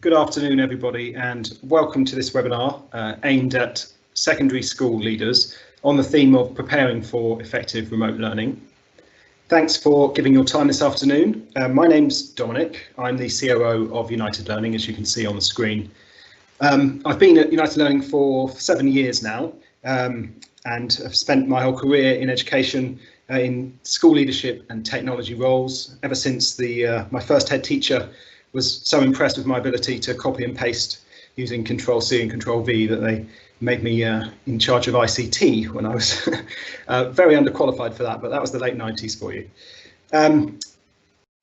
Good afternoon, everybody, and welcome to this webinar aimed at secondary school leaders on the theme of preparing for effective remote learning. Thanks for giving your time this afternoon. My name's Dominic. I'm the COO of United Learning, as you can see on the screen. I've been at United Learning for 7 years now and have spent my whole career in education in school leadership and technology roles ever since my first head teacher was so impressed with my ability to copy and paste using Control-C and Control-V that they made me in charge of ICT when I was very underqualified for that, but that was the late 90s for you.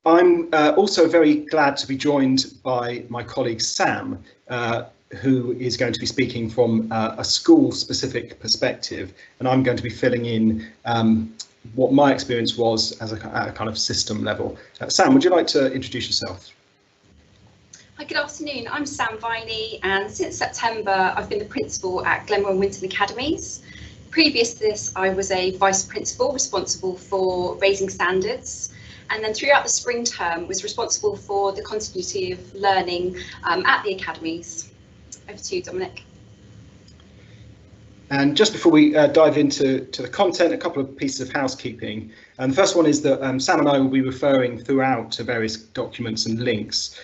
I'm also very glad to be joined by my colleague Sam, who is going to be speaking from a school-specific perspective, and I'm going to be filling in what my experience was at a kind of system level. Sam, would you like to introduce yourself? Hi, good afternoon. I'm Sam Viney, and since September I've been the principal at Glenmore and Winton Academies. Previous to this, I was a vice principal responsible for raising standards, and then throughout the spring term was responsible for the continuity of learning at the academies. Over to you, Dominic. And just before we dive into the content, a couple of pieces of housekeeping. And the first one is that Sam and I will be referring throughout to various documents and links,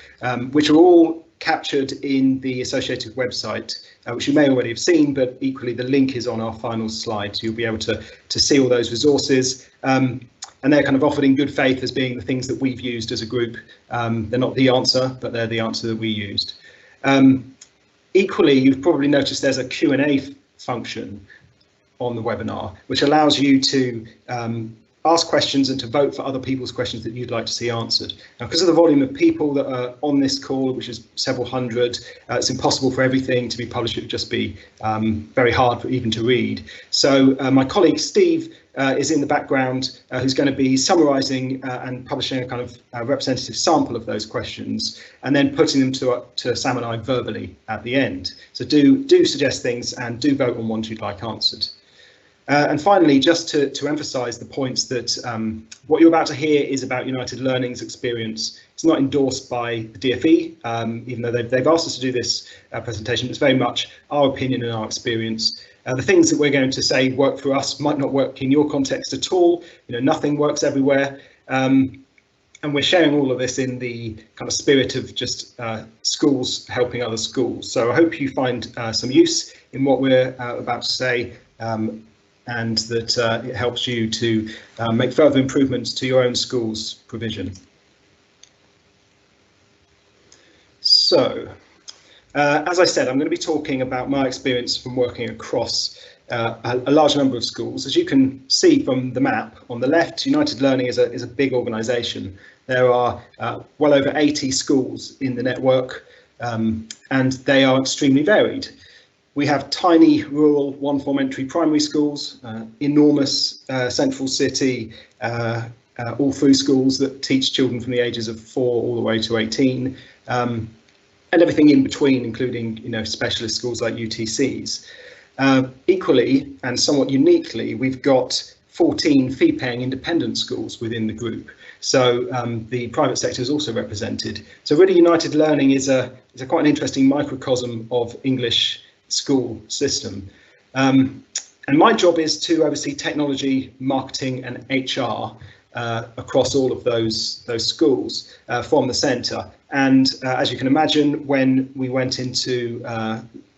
which are all captured in the associated website, which you may already have seen, but equally the link is on our final slide. So you'll be able to see all those resources. And they're kind of offered in good faith as being the things that we've used as a group. They're not the answer, but they're the answer that we used. Equally, you've probably noticed there's a Q&A function on the webinar, which allows you to ask questions and to vote for other people's questions that you'd like to see answered. Now, because of the volume of people that are on this call, which is several hundred, it's impossible for everything to be published. It would just be very hard for even to read. So my colleague Steve is in the background, who's going to be summarising and publishing a kind of representative sample of those questions, and then putting them to Sam and I verbally at the end. So do suggest things and do vote on ones you'd like answered. And finally, just to emphasise the points that what you're about to hear is about United Learning's experience. It's not endorsed by the DFE, even though they've asked us to do this presentation. It's very much our opinion and our experience. The things that we're going to say work for us might not work in your context at all. You know, nothing works everywhere. And we're sharing all of this in the kind of spirit of just schools helping other schools. So I hope you find some use in what we're about to say, and that it helps you to make further improvements to your own school's provision. So, as I said, I'm going to be talking about my experience from working across a large number of schools. As you can see from the map on the left, United Learning is a big organisation. There are well over 80 schools in the network, and they are extremely varied. We have tiny rural one-form entry primary schools, enormous central city all-through schools that teach children from the ages of 4 all the way to 18, and everything in between, including specialist schools like UTCs. Equally and somewhat uniquely, we've got 14 fee-paying independent schools within the group. So the private sector is also represented. So really, United Learning is quite an interesting microcosm of English school system, and my job is to oversee technology, marketing and HR across all of those schools from the centre. And as you can imagine, when we went into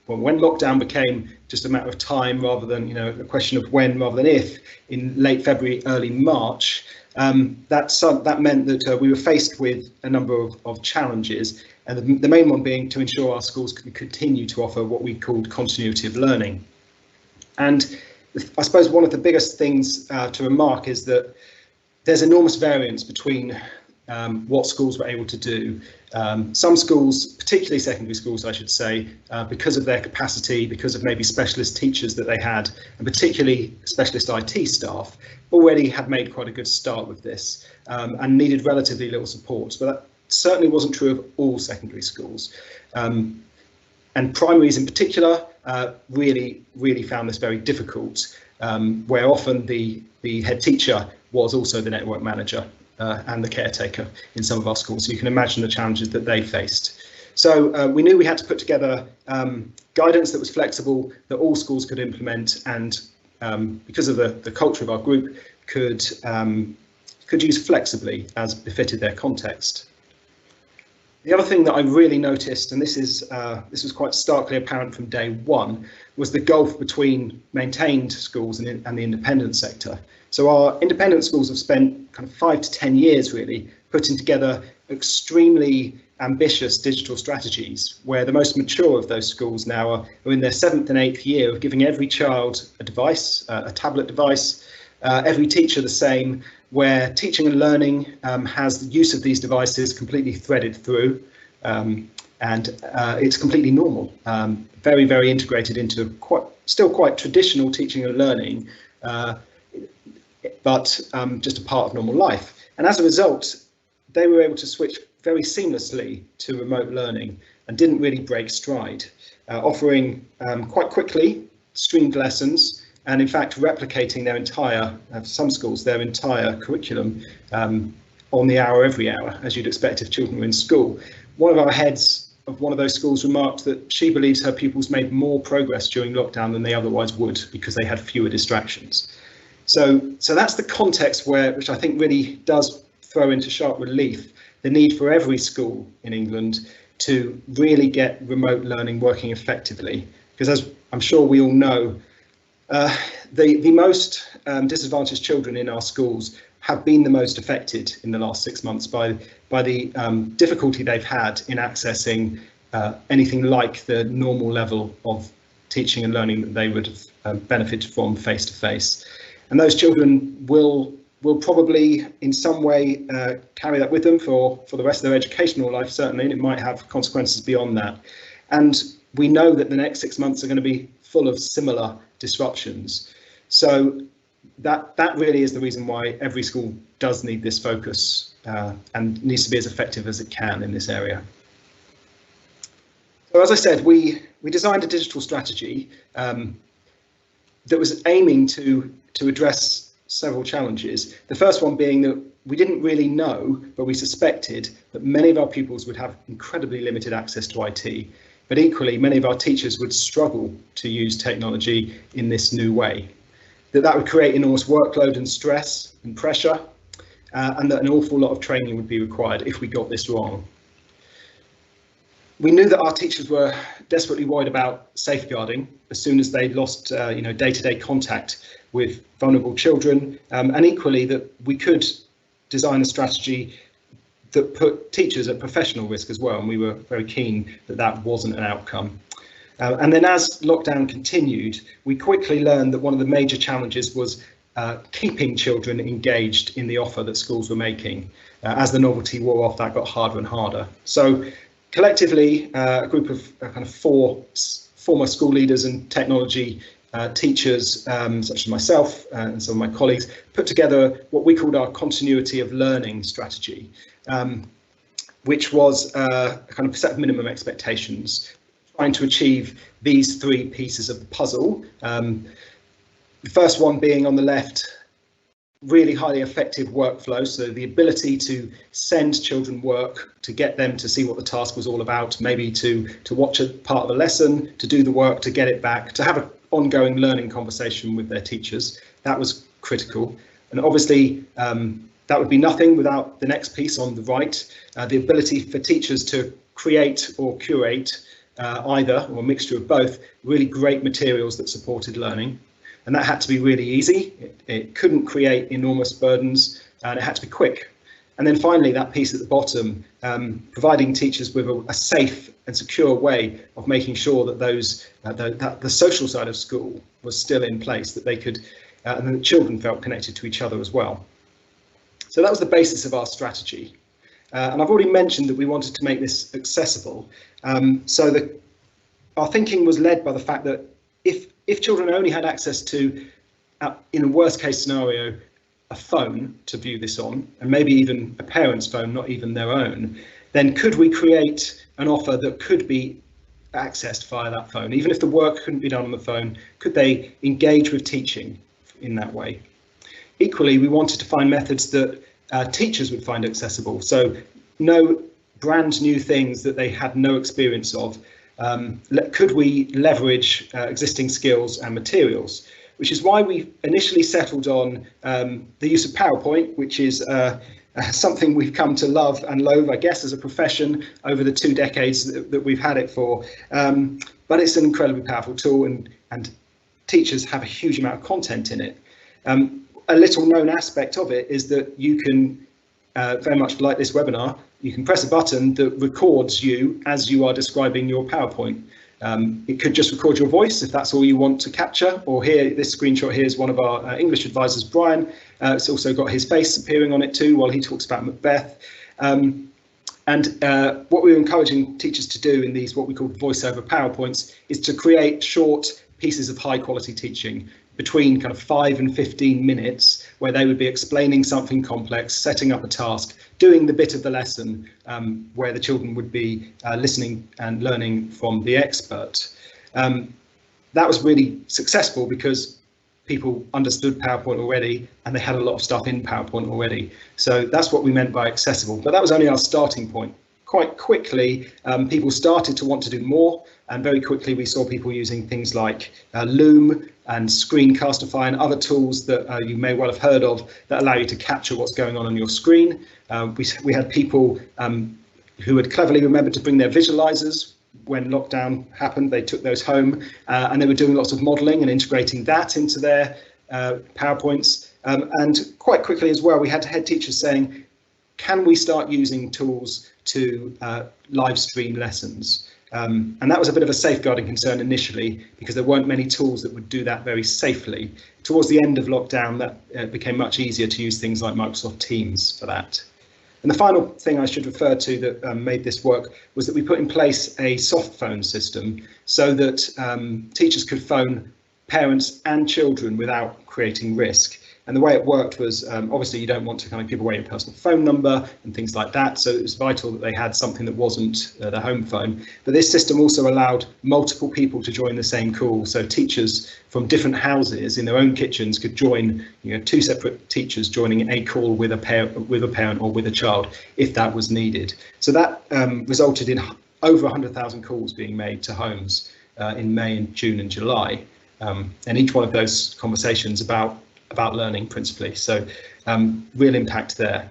when lockdown became just a matter of time rather than a question of when rather than if, in late February, early March, that meant that we were faced with a number of challenges, and the main one being to ensure our schools could continue to offer what we called continuity of learning. And I suppose one of the biggest things to remark is that there's enormous variance between what schools were able to do. Some schools, particularly secondary schools, I should say, because of their capacity, because of maybe specialist teachers that they had, and particularly specialist IT staff, already had made quite a good start with this and needed relatively little support. But that certainly wasn't true of all secondary schools. And primaries in particular really found this very difficult, where often the head teacher was also the network manager and the caretaker in some of our schools. So you can imagine the challenges that they faced. So we knew we had to put together guidance that was flexible, that all schools could implement, and because of the culture of our group, could use flexibly as befitted their context. The other thing that I really noticed, and this was quite starkly apparent from day one, was the gulf between maintained schools and the independent sector. So our independent schools have spent kind of 5 to 10 years really putting together extremely ambitious digital strategies, where the most mature of those schools now are in their 7th and 8th year of giving every child a device, a tablet device, every teacher the same, where teaching and learning has the use of these devices completely threaded through, and it's completely normal, very, very integrated into still quite traditional teaching and learning, but just a part of normal life. And as a result, they were able to switch very seamlessly to remote learning and didn't really break stride, offering quite quickly streamed lessons, and in fact replicating their entire, some schools, their entire curriculum on the hour, every hour, as you'd expect if children were in school. One of our heads of one of those schools remarked that she believes her pupils made more progress during lockdown than they otherwise would because they had fewer distractions. So that's the context which I think really does throw into sharp relief the need for every school in England to really get remote learning working effectively, because as I'm sure we all know, the most disadvantaged children in our schools have been the most affected in the last 6 months by the difficulty they've had in accessing anything like the normal level of teaching and learning that they would have benefited from face to face. And those children will probably in some way carry that with them for the rest of their educational life, certainly, and it might have consequences beyond that. And we know that the next 6 months are going to be full of similar disruptions. So that really is the reason why every school does need this focus and needs to be as effective as it can in this area. So as I said, we designed a digital strategy that was aiming to address several challenges. The first one being that we didn't really know, but we suspected that many of our pupils would have incredibly limited access to IT. But equally, many of our teachers would struggle to use technology in this new way. That would create enormous workload and stress and pressure, and that an awful lot of training would be required if we got this wrong. We knew that our teachers were desperately worried about safeguarding as soon as they lost day-to-day contact with vulnerable children, and equally that we could design a strategy that put teachers at professional risk as well, and we were very keen that that wasn't an outcome. And then as lockdown continued, we quickly learned that one of the major challenges was keeping children engaged in the offer that schools were making. As the novelty wore off, that got harder and harder. So collectively, a group of kind of 4 former school leaders and technology teachers, such as myself and some of my colleagues, put together what we called our continuity of learning strategy, which was a kind of set of minimum expectations, trying to achieve these 3 pieces of the puzzle. The first one being on the left, really highly effective workflow, so the ability to send children work, to get them to see what the task was all about, maybe to watch a part of the lesson, to do the work, to get it back, to have an ongoing learning conversation with their teachers. That was critical. And obviously that would be nothing without the next piece on the right, the ability for teachers to create or curate either, or a mixture of both, really great materials that supported learning. And that had to be really easy. It couldn't create enormous burdens, and it had to be quick. And then finally, that piece at the bottom, providing teachers with a safe and secure way of making sure that that the social side of school was still in place, that they could, and then the children felt connected to each other as well. So that was the basis of our strategy. And I've already mentioned that we wanted to make this accessible. So our thinking was led by the fact that if children only had access to, in a worst case scenario, a phone to view this on, and maybe even a parent's phone, not even their own, then could we create an offer that could be accessed via that phone? Even if the work couldn't be done on the phone, could they engage with teaching in that way? Equally, we wanted to find methods that teachers would find accessible. So no brand new things that they had no experience of. Could we leverage existing skills and materials? Which is why we initially settled on the use of PowerPoint, which is something we've come to love and loathe, I guess, as a profession over the 2 decades that we've had it for. But it's an incredibly powerful tool, and teachers have a huge amount of content in it. A little known aspect of it is that you can, very much like this webinar, you can press a button that records you as you are describing your PowerPoint. It could just record your voice if that's all you want to capture, or here, this screenshot here is one of our English advisors, Brian. It's also got his face appearing on it too while he talks about Macbeth. What we're encouraging teachers to do in these what we call voiceover PowerPoints is to create short pieces of high quality teaching between kind of 5 and 15 minutes, where they would be explaining something complex, setting up a task, doing the bit of the lesson where the children would be listening and learning from the expert. That was really successful because people understood PowerPoint already, and they had a lot of stuff in PowerPoint already. So that's what we meant by accessible, but that was only our starting point. Quite quickly, people started to want to do more, and very quickly we saw people using things like Loom and Screencastify and other tools that you may well have heard of that allow you to capture what's going on your screen. We had people who had cleverly remembered to bring their visualizers. When lockdown happened, they took those home and they were doing lots of modeling and integrating that into their PowerPoints. And quite quickly as well, we had head teachers saying, can we start using tools to live stream lessons? And that was a bit of a safeguarding concern initially, because there weren't many tools that would do that very safely. Towards the end of lockdown, that became much easier to use things like Microsoft Teams for that. And the final thing I should refer to that made this work was that we put in place a soft phone system so that teachers could phone parents and children without creating risk. And the way it worked was, obviously you don't want to kind of give away your personal phone number and things like that, so it was vital that they had something that wasn't their home phone. But this system also allowed multiple people to join the same call, so teachers from different houses in their own kitchens could join, 2 separate teachers joining a call with a parent or with a child if that was needed. So that resulted in over 100,000 calls being made to homes in May and June and July, and each one of those conversations about learning principally, so real impact there.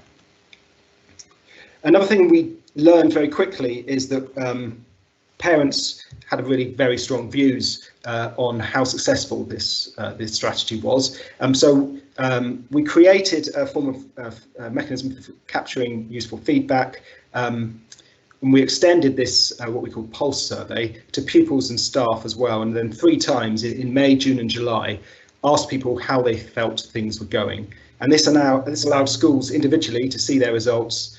Another thing we learned very quickly is that parents had very strong views on how successful this strategy was. So we created a form of mechanism for capturing useful feedback, and we extended this what we call pulse survey to pupils and staff as well, and then 3 times in May, June and July asked people how they felt things were going, and this allowed schools individually to see their results,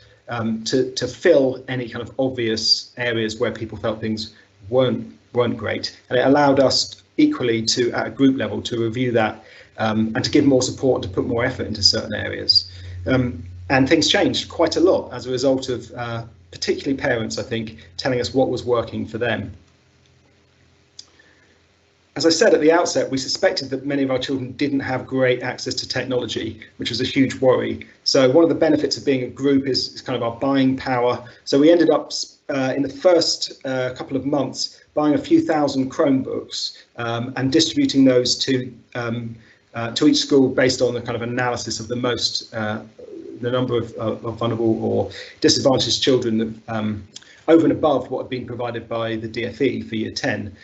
to fill any kind of obvious areas where people felt things weren't great, and it allowed us equally to, at a group level, to review that and to give more support, to put more effort into certain areas. And things changed quite a lot as a result of particularly parents, I think, telling us what was working for them. As I said at the outset, we suspected that many of our children didn't have great access to technology, which was a huge worry. So one of the benefits of being a group is kind of our buying power. So we ended up in the first couple of months buying a few thousand Chromebooks and distributing those to each school based on the kind of analysis of the number of vulnerable or disadvantaged children that, over and above what had been provided by the DFE for Year 10.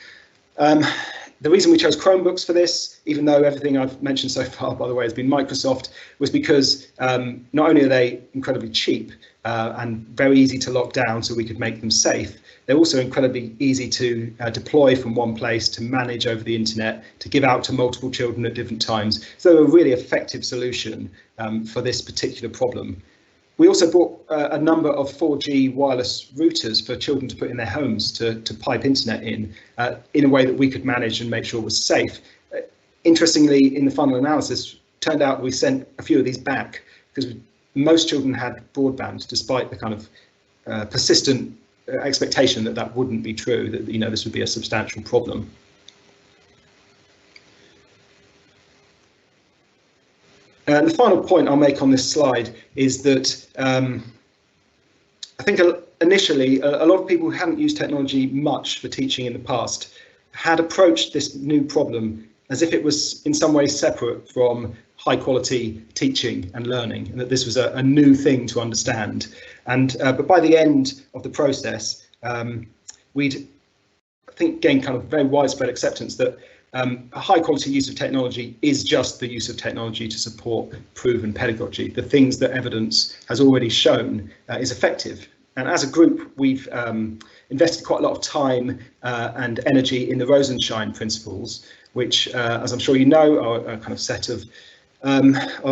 The reason we chose Chromebooks for this, even though everything I've mentioned so far, by the way, has been Microsoft, was because not only are they incredibly cheap and very easy to lock down so we could make them safe, they're also incredibly easy to deploy from one place, to manage over the internet, to give out to multiple children at different times. So they're a really effective solution for this particular problem. We also bought a number of 4G wireless routers for children to put in their homes to pipe internet in a way that we could manage and make sure it was safe. Interestingly, in the final analysis, turned out we sent a few of these back because most children had broadband, despite the kind of persistent expectation that wouldn't be true, that this would be a substantial problem. The final point I'll make on this slide is that I think initially, a lot of people who hadn't used technology much for teaching in the past had approached this new problem as if it was in some way separate from high quality teaching and learning, and that this was a new thing to understand. And but by the end of the process, we'd, I think, gained kind of very widespread acceptance that a high quality use of technology is just the use of technology to support proven pedagogy, the things that evidence has already shown is effective. And as a group, we've invested quite a lot of time and energy in the Rosenshine principles, which, as I'm sure you know, are a kind of set of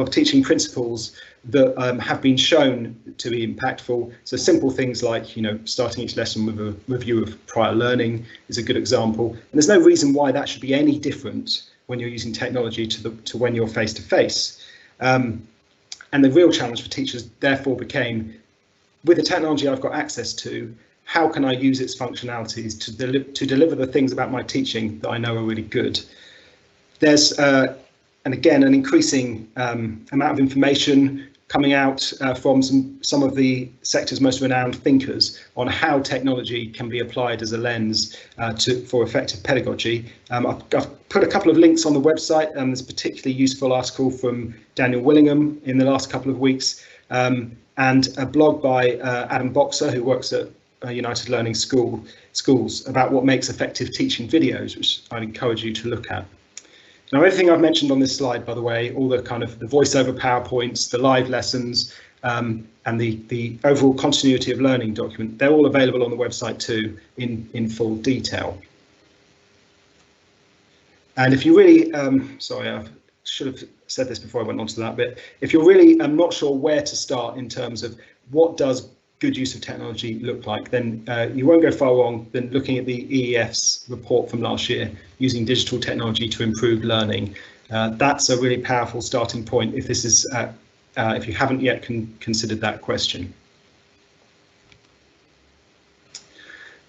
teaching principles that have been shown to be impactful. So simple things like, starting each lesson with a review of prior learning is a good example. And there's no reason why that should be any different when you're using technology to when you're face to face. And the real challenge for teachers therefore became, with the technology I've got access to, how can I use its functionalities to deliver the things about my teaching that I know are really good? There's and again, an increasing amount of information coming out from some of the sector's most renowned thinkers on how technology can be applied as a lens for effective pedagogy. I've put a couple of links on the website, and there's a particularly useful article from Daniel Willingham in the last couple of weeks, and a blog by Adam Boxer, who works at United Learning Schools, about what makes effective teaching videos, which I'd encourage you to look at. Now, everything I've mentioned on this slide, by the way, all the kind of the voiceover PowerPoints, the live lessons, and the overall continuity of learning document, they're all available on the website too, in full detail. And if you really, sorry, I should have said this before I went on to that bit. If you're really not sure where to start in terms of what does good use of technology look like, then you won't go far wrong than looking at the EEF's report from last year, using digital technology to improve learning. That's a really powerful starting point if this is if you haven't yet considered that question.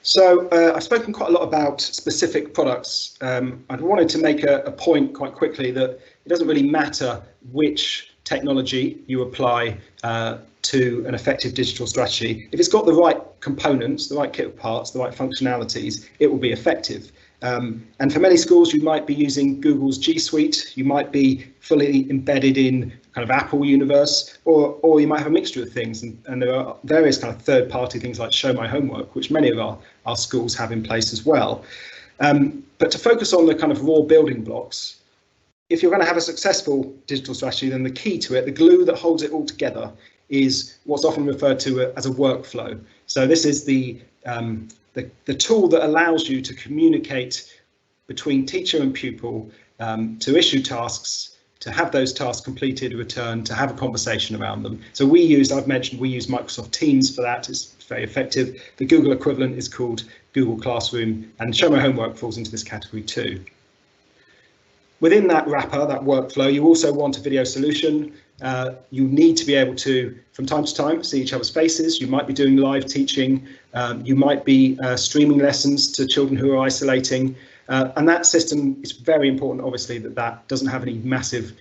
So I've spoken quite a lot about specific products. I wanted to make a point quite quickly that it doesn't really matter which technology you apply to an effective digital strategy. If it's got the right components, the right kit of parts, the right functionalities, it will be effective. And for many schools, you might be using Google's G Suite, you might be fully embedded in kind of Apple universe, or you might have a mixture of things. And there are various kind of third-party things like Show My Homework, which many of our schools have in place as well. But to focus on the kind of raw building blocks, if you're going to have a successful digital strategy, then the key to it, the glue that holds it all together, is what's often referred to as a workflow. So this is the tool that allows you to communicate between teacher and pupil, to issue tasks, to have those tasks completed, returned, to have a conversation around them. So I've mentioned we use Microsoft Teams for that. It's very effective. The Google equivalent is called Google Classroom, and Show My Homework falls into this category too. Within that wrapper, that workflow, you also want a video solution. You need to be able to, from time to time, see each other's faces. You might be doing live teaching. You might be streaming lessons to children who are isolating. And that system is very important, obviously, that doesn't have any massive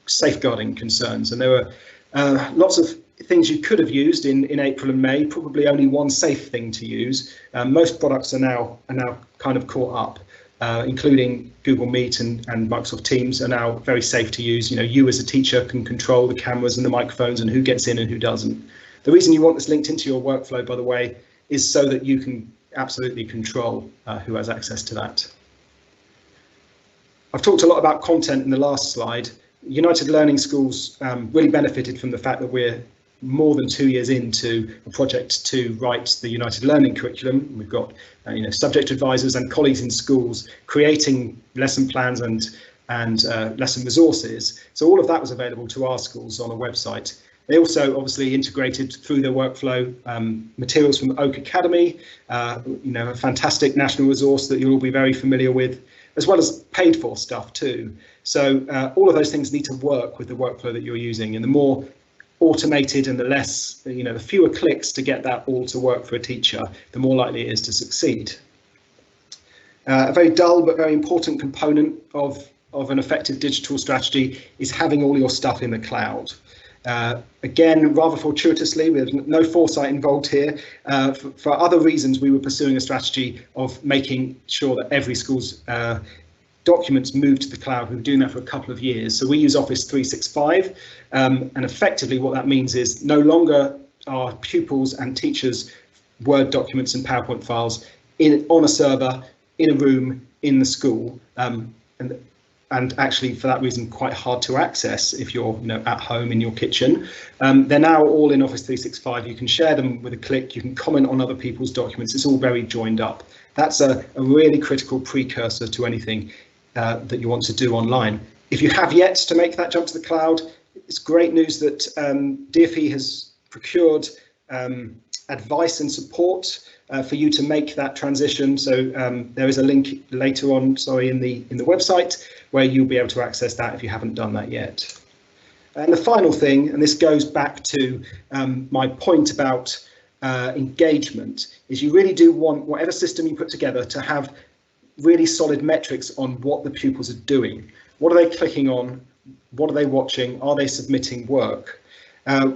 safeguarding concerns. And there are lots of things you could have used in April and May, probably only one safe thing to use. Most products are now kind of caught up. Including Google Meet and Microsoft Teams are now very safe to use. You as a teacher can control the cameras and the microphones and who gets in and who doesn't. The reason you want this linked into your workflow, by the way, is so that you can absolutely control who has access to that. I've talked a lot about content in the last slide. United Learning Schools really benefited from the fact that we're more than 2 years into a project to write the United Learning curriculum. We've got subject advisors and colleagues in schools creating lesson plans and lesson resources. So all of that was available to our schools on a website. They also obviously integrated through their workflow materials from Oak Academy, a fantastic national resource that you'll all be very familiar with, as well as paid for stuff too. So all of those things need to work with the workflow that you're using, and the more automated and the less, the fewer clicks to get that all to work for a teacher, the more likely it is to succeed. A very dull but very important component of an effective digital strategy is having all your stuff in the cloud. Again, rather fortuitously, there's no foresight involved here. For other reasons, we were pursuing a strategy of making sure that every school's documents moved to the cloud. We've been doing that for a couple of years. So we use Office 365, and effectively what that means is no longer are pupils and teachers' Word documents and PowerPoint files on a server, in a room, in the school, and actually for that reason quite hard to access if you're at home in your kitchen. They're now all in Office 365. You can share them with a click, you can comment on other people's documents. It's all very joined up. That's a really critical precursor to anything that you want to do online. If you have yet to make that jump to the cloud, it's great news that DfE has procured advice and support for you to make that transition. So there is a link later on, in the website, where you'll be able to access that if you haven't done that yet. And the final thing, and this goes back to my point about engagement, is you really do want whatever system you put together to have really solid metrics on what the pupils are doing. What are they clicking on? What are they watching? Are they submitting work?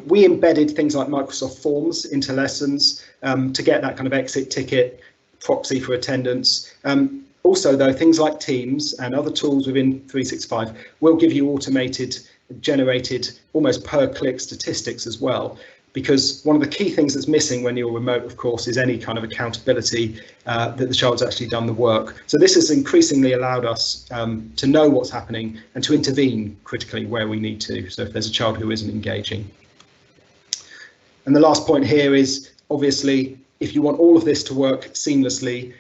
We embedded things like Microsoft Forms into lessons to get that kind of exit ticket proxy for attendance. Also, though, things like Teams and other tools within 365 will give you automated, generated, almost per-click statistics as well. Because one of the key things that's missing when you're remote, of course, is any kind of accountability that the child's actually done the work. So this has increasingly allowed us to know what's happening and to intervene critically where we need to. So if there's a child who isn't engaging. And the last point here is, obviously, if you want all of this to work seamlessly,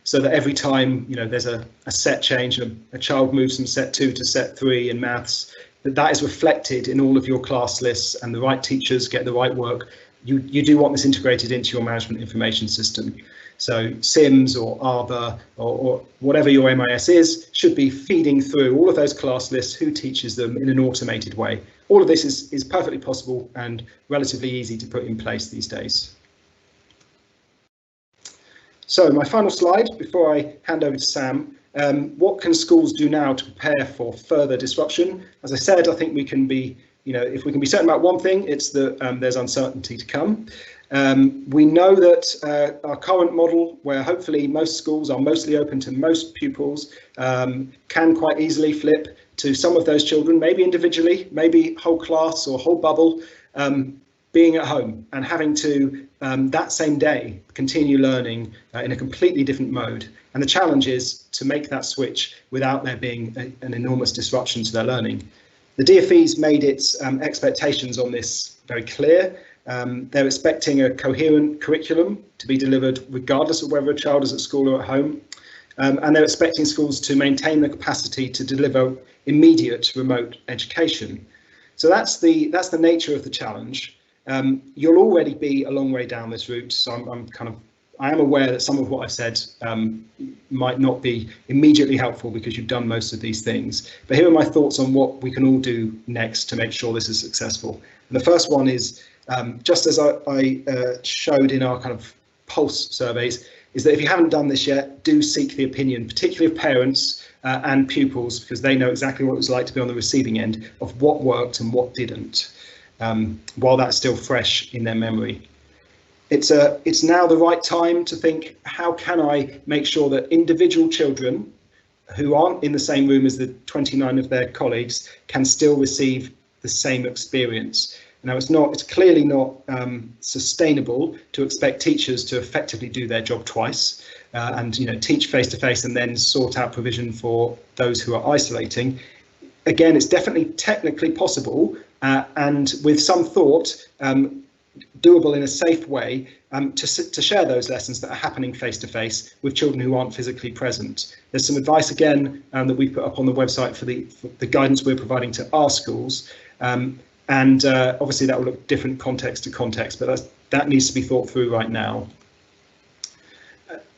so that every time there's a set change, a child moves from set 2 to set 3 in maths, that is reflected in all of your class lists and the right teachers get the right work. You do want this integrated into your management information system. So SIMS or Arbor or whatever your MIS is should be feeding through all of those class lists, who teaches them, in an automated way. All of this is perfectly possible and relatively easy to put in place these days. So my final slide before I hand over to Sam. What can schools do now to prepare for further disruption? As I said, I think we can be, if we can be certain about one thing, it's that there's uncertainty to come. We know that our current model, where hopefully most schools are mostly open to most pupils, can quite easily flip to some of those children, maybe individually, maybe whole class or whole bubble, being at home and having to, that same day, continue learning in a completely different mode. And the challenge is to make that switch without there being an enormous disruption to their learning. The DfE's made its expectations on this very clear. They're expecting a coherent curriculum to be delivered regardless of whether a child is at school or at home. And they're expecting schools to maintain the capacity to deliver immediate remote education. So that's the nature of the challenge. You'll already be a long way down this route, so I am aware that some of what I've said might not be immediately helpful because you've done most of these things. But here are my thoughts on what we can all do next to make sure this is successful. And the first one is, just as I showed in our kind of pulse surveys, is that if you haven't done this yet, do seek the opinion, particularly of parents and pupils, because they know exactly what it was like to be on the receiving end of what worked and what didn't, while that's still fresh in their memory. It's now the right time to think, how can I make sure that individual children who aren't in the same room as the 29 of their colleagues can still receive the same experience? Now, it's clearly not sustainable to expect teachers to effectively do their job twice and teach face to face and then sort out provision for those who are isolating. Again, it's definitely technically possible and with some thought, doable in a safe way to share those lessons that are happening face to face with children who aren't physically present. There's some advice again that we put up on the website for the guidance we're providing to our schools. And obviously that will look different context to context, but that needs to be thought through right now.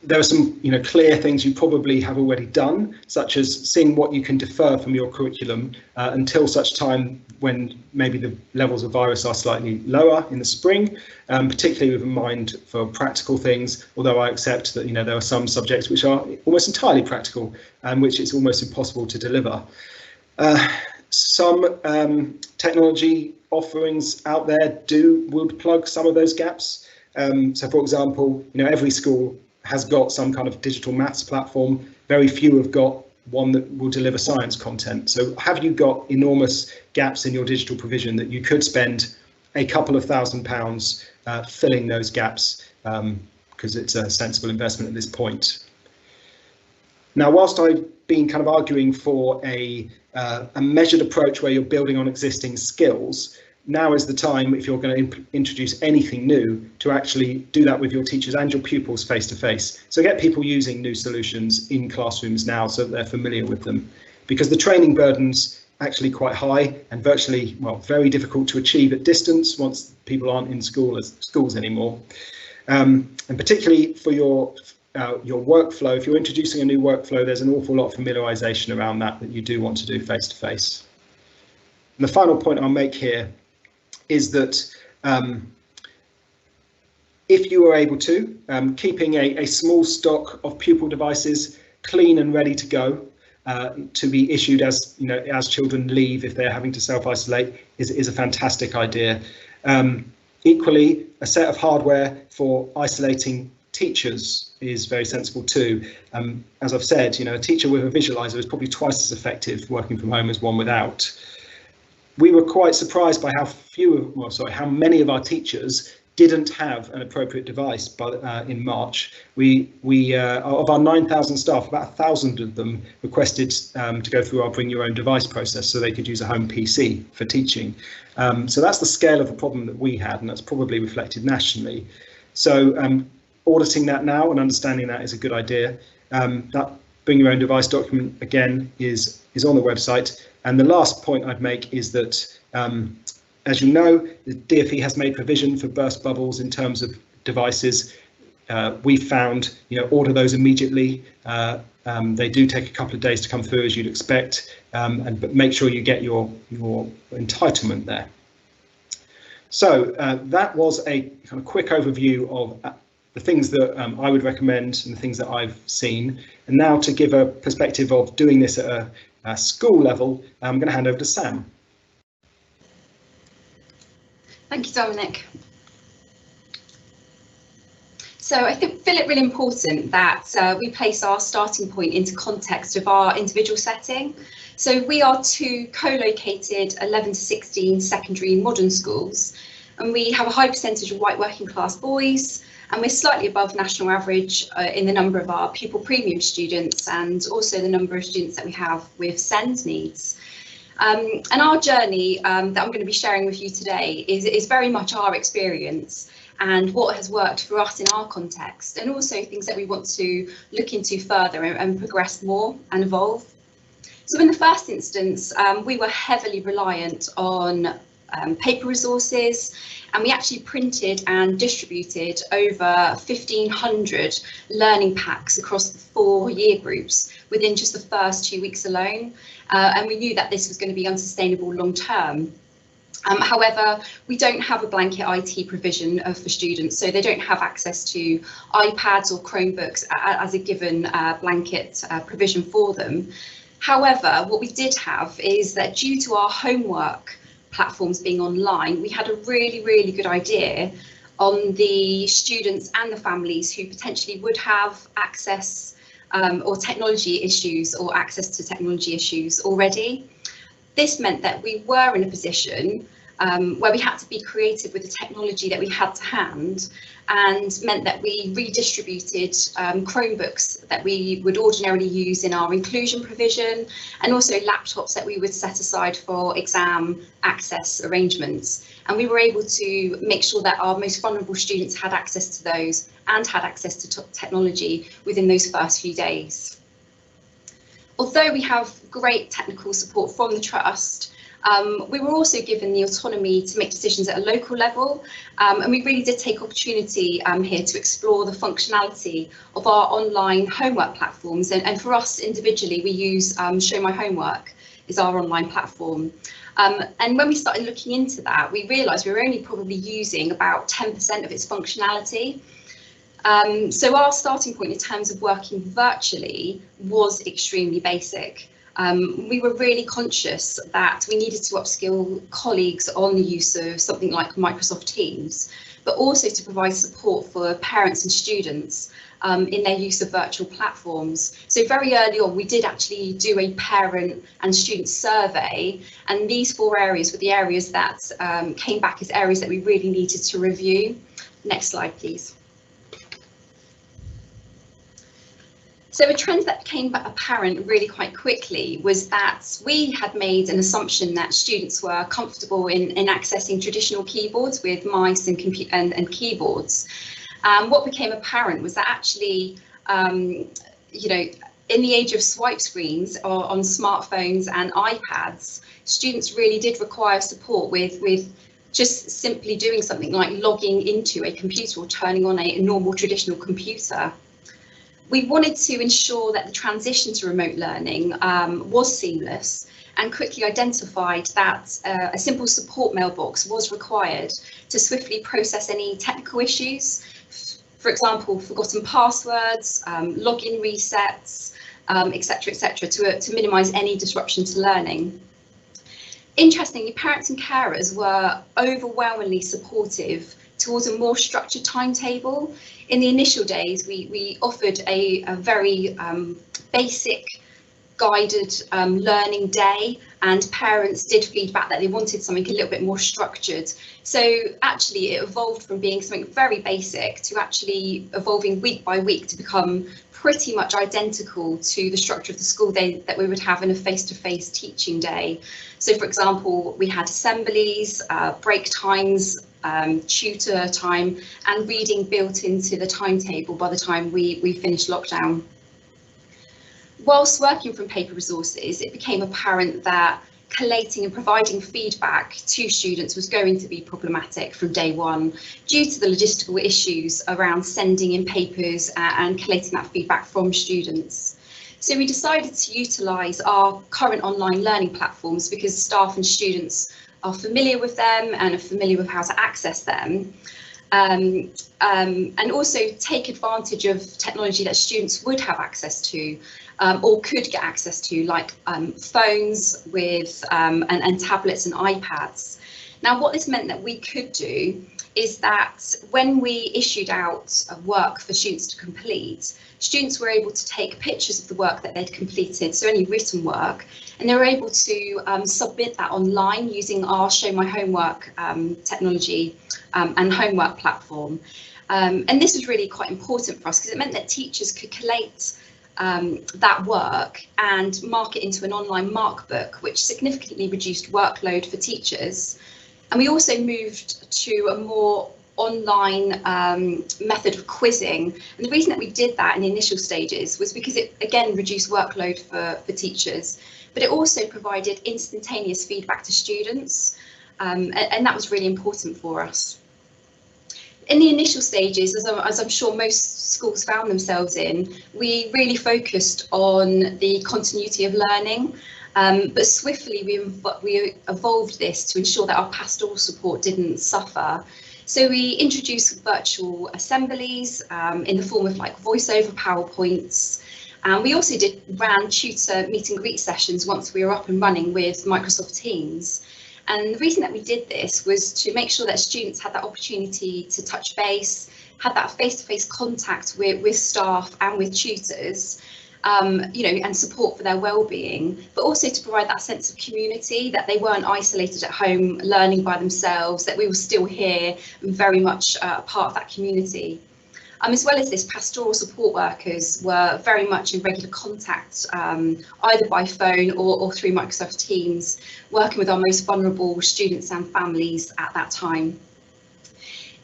There are some clear things you probably have already done, such as seeing what you can defer from your curriculum until such time when maybe the levels of virus are slightly lower in the spring, particularly with a mind for practical things, although I accept that there are some subjects which are almost entirely practical and which it's almost impossible to deliver. Some technology offerings out there would plug some of those gaps. So for example, every school has got some kind of digital maths platform. Very few have got one that will deliver science content. So have you got enormous gaps in your digital provision that you could spend a couple of £1,000s filling those gaps, because it's a sensible investment at this point. Now, whilst I've been kind of arguing for a measured approach where you're building on existing skills, now is the time, if you're going to introduce anything new, to actually do that with your teachers and your pupils face to face. So get people using new solutions in classrooms now so that they're familiar with them, because the training burden's actually quite high and virtually, well, very difficult to achieve at distance once people aren't in schools anymore. And particularly for your workflow, if you're introducing a new workflow, there's an awful lot of familiarization around that you do want to do face to face. And the final point I'll make here is that if you are able to, keeping a small stock of pupil devices clean and ready to go to be issued as children leave if they're having to self-isolate is a fantastic idea. Equally, a set of hardware for isolating teachers is very sensible too. As I've said, a teacher with a visualizer is probably twice as effective working from home as one without. We were quite surprised by how many of our teachers didn't have an appropriate device in March. Of our 9,000 staff, about 1,000 of them requested to go through our bring your own device process so they could use a home PC for teaching. So that's the scale of the problem that we had, and that's probably reflected nationally. So auditing that now and understanding that is a good idea. That bring your own device document, again, is on the website. And the last point I'd make is that, as you know, the DfE has made provision for burst bubbles in terms of devices. We found, order those immediately. They do take a couple of days to come through, as you'd expect, but make sure you get your entitlement there. So that was a kind of quick overview of the things that I would recommend and the things that I've seen. And now to give a perspective of doing this at a school level, I'm going to hand over to Sam. Thank you, Dominic. So I feel it really important that we place our starting point into context of our individual setting. So we are two co-located 11 to 16 secondary modern schools, and we have a high percentage of white working class boys, and we're slightly above national average in the number of our pupil premium students and also the number of students that we have with SEND needs. And our journey that I'm going to be sharing with you today is very much our experience and what has worked for us in our context, and also things that we want to look into further and progress more and evolve. So in the first instance, we were heavily reliant on paper resources, and we actually printed and distributed over 1,500 learning packs across the 4 year groups within just the first 2 weeks alone. And we knew that this was going to be unsustainable long term. However, we don't have a blanket IT provision for students, so they don't have access to iPads or Chromebooks as a given blanket provision for them. However, what we did have is that due to our homework platforms being online, we had a really good idea on the students and the families who potentially would have access or technology issues or access to technology issues already. This meant that we were in a position where we had to be creative with the technology that we had to hand, and meant that we redistributed Chromebooks that we would ordinarily use in our inclusion provision, and also laptops that we would set aside for exam access arrangements. And we were able to make sure that our most vulnerable students had access to those and had access to technology within those first few days. Although we have great technical support from the Trust, we were also given the autonomy to make decisions at a local level, and we really did take opportunity here to explore the functionality of our online homework platforms. And for us individually, we use Show My Homework is our online platform. And when we started looking into that, we realised we were only probably using about 10% of its functionality. So our starting point in terms of working virtually was extremely basic. we were really conscious that we needed to upskill colleagues on the use of something like Microsoft Teams, but also to provide support for parents and students in their use of virtual platforms. So very early on, we did actually do a parent and student survey, and these 4 areas were the areas that came back as areas that we really needed to review. Next slide, please. So a trend that became apparent really quite quickly was that we had made an assumption that students were comfortable in accessing traditional keyboards with mice and keyboards. What became apparent was that actually, you know, in the age of swipe screens or on smartphones and iPads, students really did require support with just simply doing something like logging into a computer or turning on a normal traditional computer. We wanted to ensure that the transition to remote learning was seamless, and quickly identified that a simple support mailbox was required to swiftly process any technical issues. For example, forgotten passwords, login resets, etc., to minimise any disruption to learning. Interestingly, parents and carers were overwhelmingly supportive towards a more structured timetable. In the initial days, we offered a very basic guided learning day, and parents did feedback that they wanted something a little bit more structured. So actually it evolved from being something very basic to actually evolving week by week to become pretty much identical to the structure of the school day that we would have in a face-to-face teaching day. So for example, we had assemblies, break times, tutor time, and reading built into the timetable by the time we finished lockdown. Whilst working from paper resources, it became apparent that collating and providing feedback to students was going to be problematic from day one due to the logistical issues around sending in papers and collating that feedback from students. So we decided to utilise our current online learning platforms because staff and students are familiar with them and are familiar with how to access them. And also take advantage of technology that students would have access to or could get access to, like phones with and tablets and iPads. Now, what this meant that we could do is that when we issued out work for students to complete, students were able to take pictures of the work that they'd completed, so any written work, and they were able to submit that online using our Show My Homework technology and homework platform. And this was really quite important for us because it meant that teachers could collate that work and mark it into an online mark book, which significantly reduced workload for teachers. And we also moved to a more online method of quizzing. And the reason that we did that in the initial stages was because it, again, reduced workload for teachers, but it also provided instantaneous feedback to students. And that was really important for us. In the initial stages, as I'm sure most schools found themselves in, we really focused on the continuity of learning, but swiftly we evolved this to ensure that our pastoral support didn't suffer. So we introduced virtual assemblies in the form of like voiceover PowerPoints. We also ran tutor meet and greet sessions once we were up and running with Microsoft Teams. And the reason that we did this was to make sure that students had that opportunity to touch base, had that face-to-face contact with staff and with tutors, you know, and support for their well-being, but also to provide that sense of community, that they weren't isolated at home learning by themselves, that we were still here and very much a part of that community. As well as this, pastoral support workers were very much in regular contact, either by phone or through Microsoft Teams, working with our most vulnerable students and families at that time.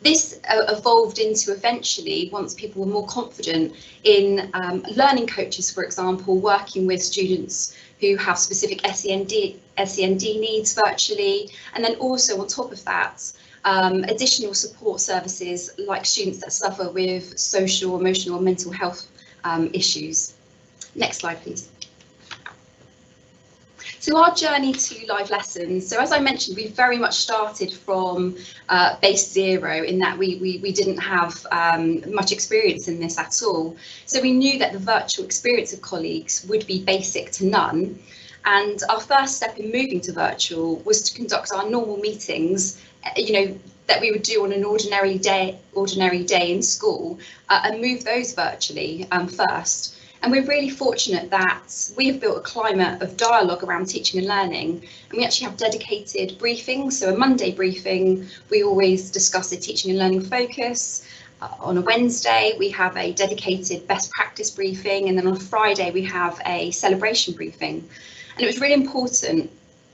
This evolved into eventually, once people were more confident in learning coaches, for example, working with students who have specific SEND needs virtually, and then also on top of that, additional support services like students that suffer with social, emotional, and mental health issues. Next slide, please. So our journey to live lessons. So as I mentioned, we very much started from base zero in that we didn't have much experience in this at all. So we knew that the virtual experience of colleagues would be basic to none. And our first step in moving to virtual was to conduct our normal meetings, that we would do on an ordinary day in school, and move those virtually first. And we're really fortunate that we have built a climate of dialogue around teaching and learning, and we actually have dedicated briefings. So a Monday briefing, we always discuss a teaching and learning focus. On a Wednesday, we have a dedicated best practice briefing, and then on a Friday, we have a celebration briefing. And it was really important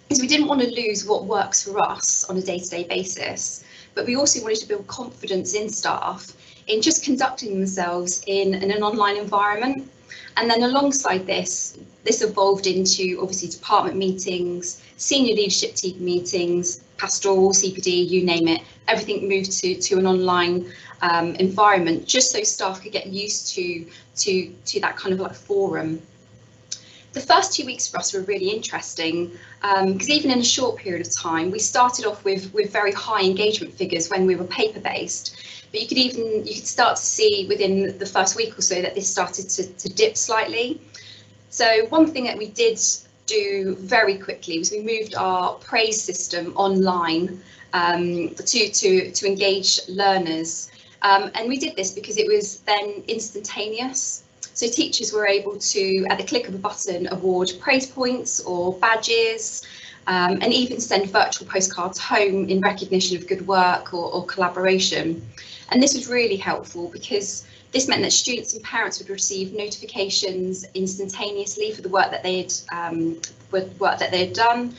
because we didn't want to lose what works for us on a day-to-day basis, but we also wanted to build confidence in staff in just conducting themselves in an online environment. And then alongside this evolved into obviously department meetings, senior leadership team meetings, pastoral, CPD, you name it. Everything moved to an online environment, just so staff could get used to that kind of like forum. The first 2 weeks for us were really interesting because even in a short period of time, we started off with very high engagement figures when we were paper-based. But you could start to see within the first week or so that this started to dip slightly. So one thing that we did do very quickly was we moved our praise system online to engage learners. And we did this because it was then instantaneous. So teachers were able to, at the click of a button, award praise points or badges, and even send virtual postcards home in recognition of good work or collaboration. And this was really helpful because this meant that students and parents would receive notifications instantaneously for the work that they had done.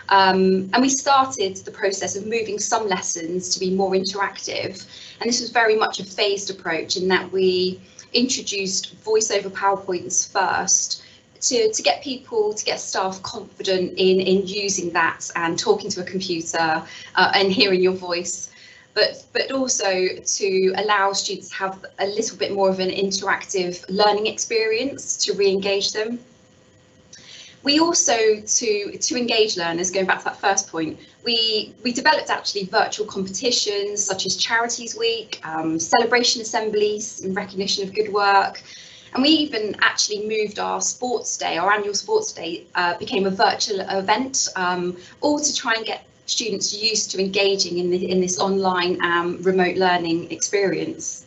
And we started the process of moving some lessons to be more interactive. And this was very much a phased approach in that we introduced voice over PowerPoints first to get staff confident in using that and talking to a computer and hearing your voice. But also to allow students to have a little bit more of an interactive learning experience to re-engage them. We also, to engage learners, going back to that first point, we developed actually virtual competitions such as Charities Week, celebration assemblies in recognition of good work. And we even actually moved our sports day, our annual sports day, became a virtual event, all to try and get students used to engaging in this online remote learning experience.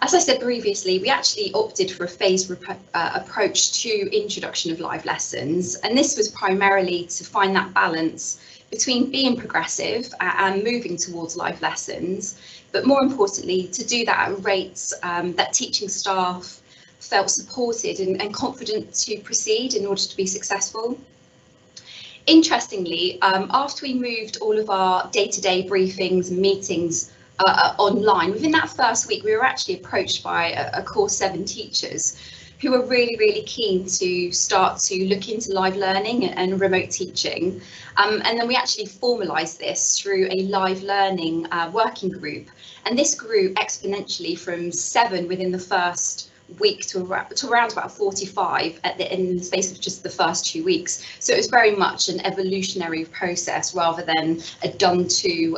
As I said previously, we actually opted for a phased approach to introduction of live lessons, and this was primarily to find that balance between being progressive and moving towards live lessons, but more importantly, to do that at rates that teaching staff felt supported and confident to proceed in order to be successful. Interestingly, after we moved all of our day-to-day briefings and meetings online, within that first week, we were actually approached by a core 7 teachers who were really, really keen to start to look into live learning and remote teaching. And then we actually formalised this through a live learning working group. And this grew exponentially from 7 within the first week to around about 45 in the space of just the first 2 weeks. So it was very much an evolutionary process rather than a done-to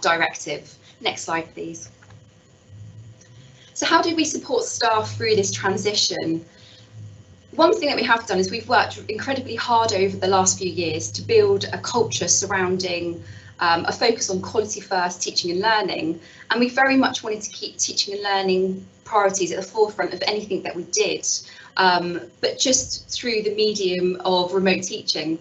directive. Next slide, please. So how did we support staff through this transition? One thing that we have done is we've worked incredibly hard over the last few years to build a culture surrounding a focus on quality first teaching and learning, and we very much wanted to keep teaching and learning priorities at the forefront of anything that we did, but just through the medium of remote teaching.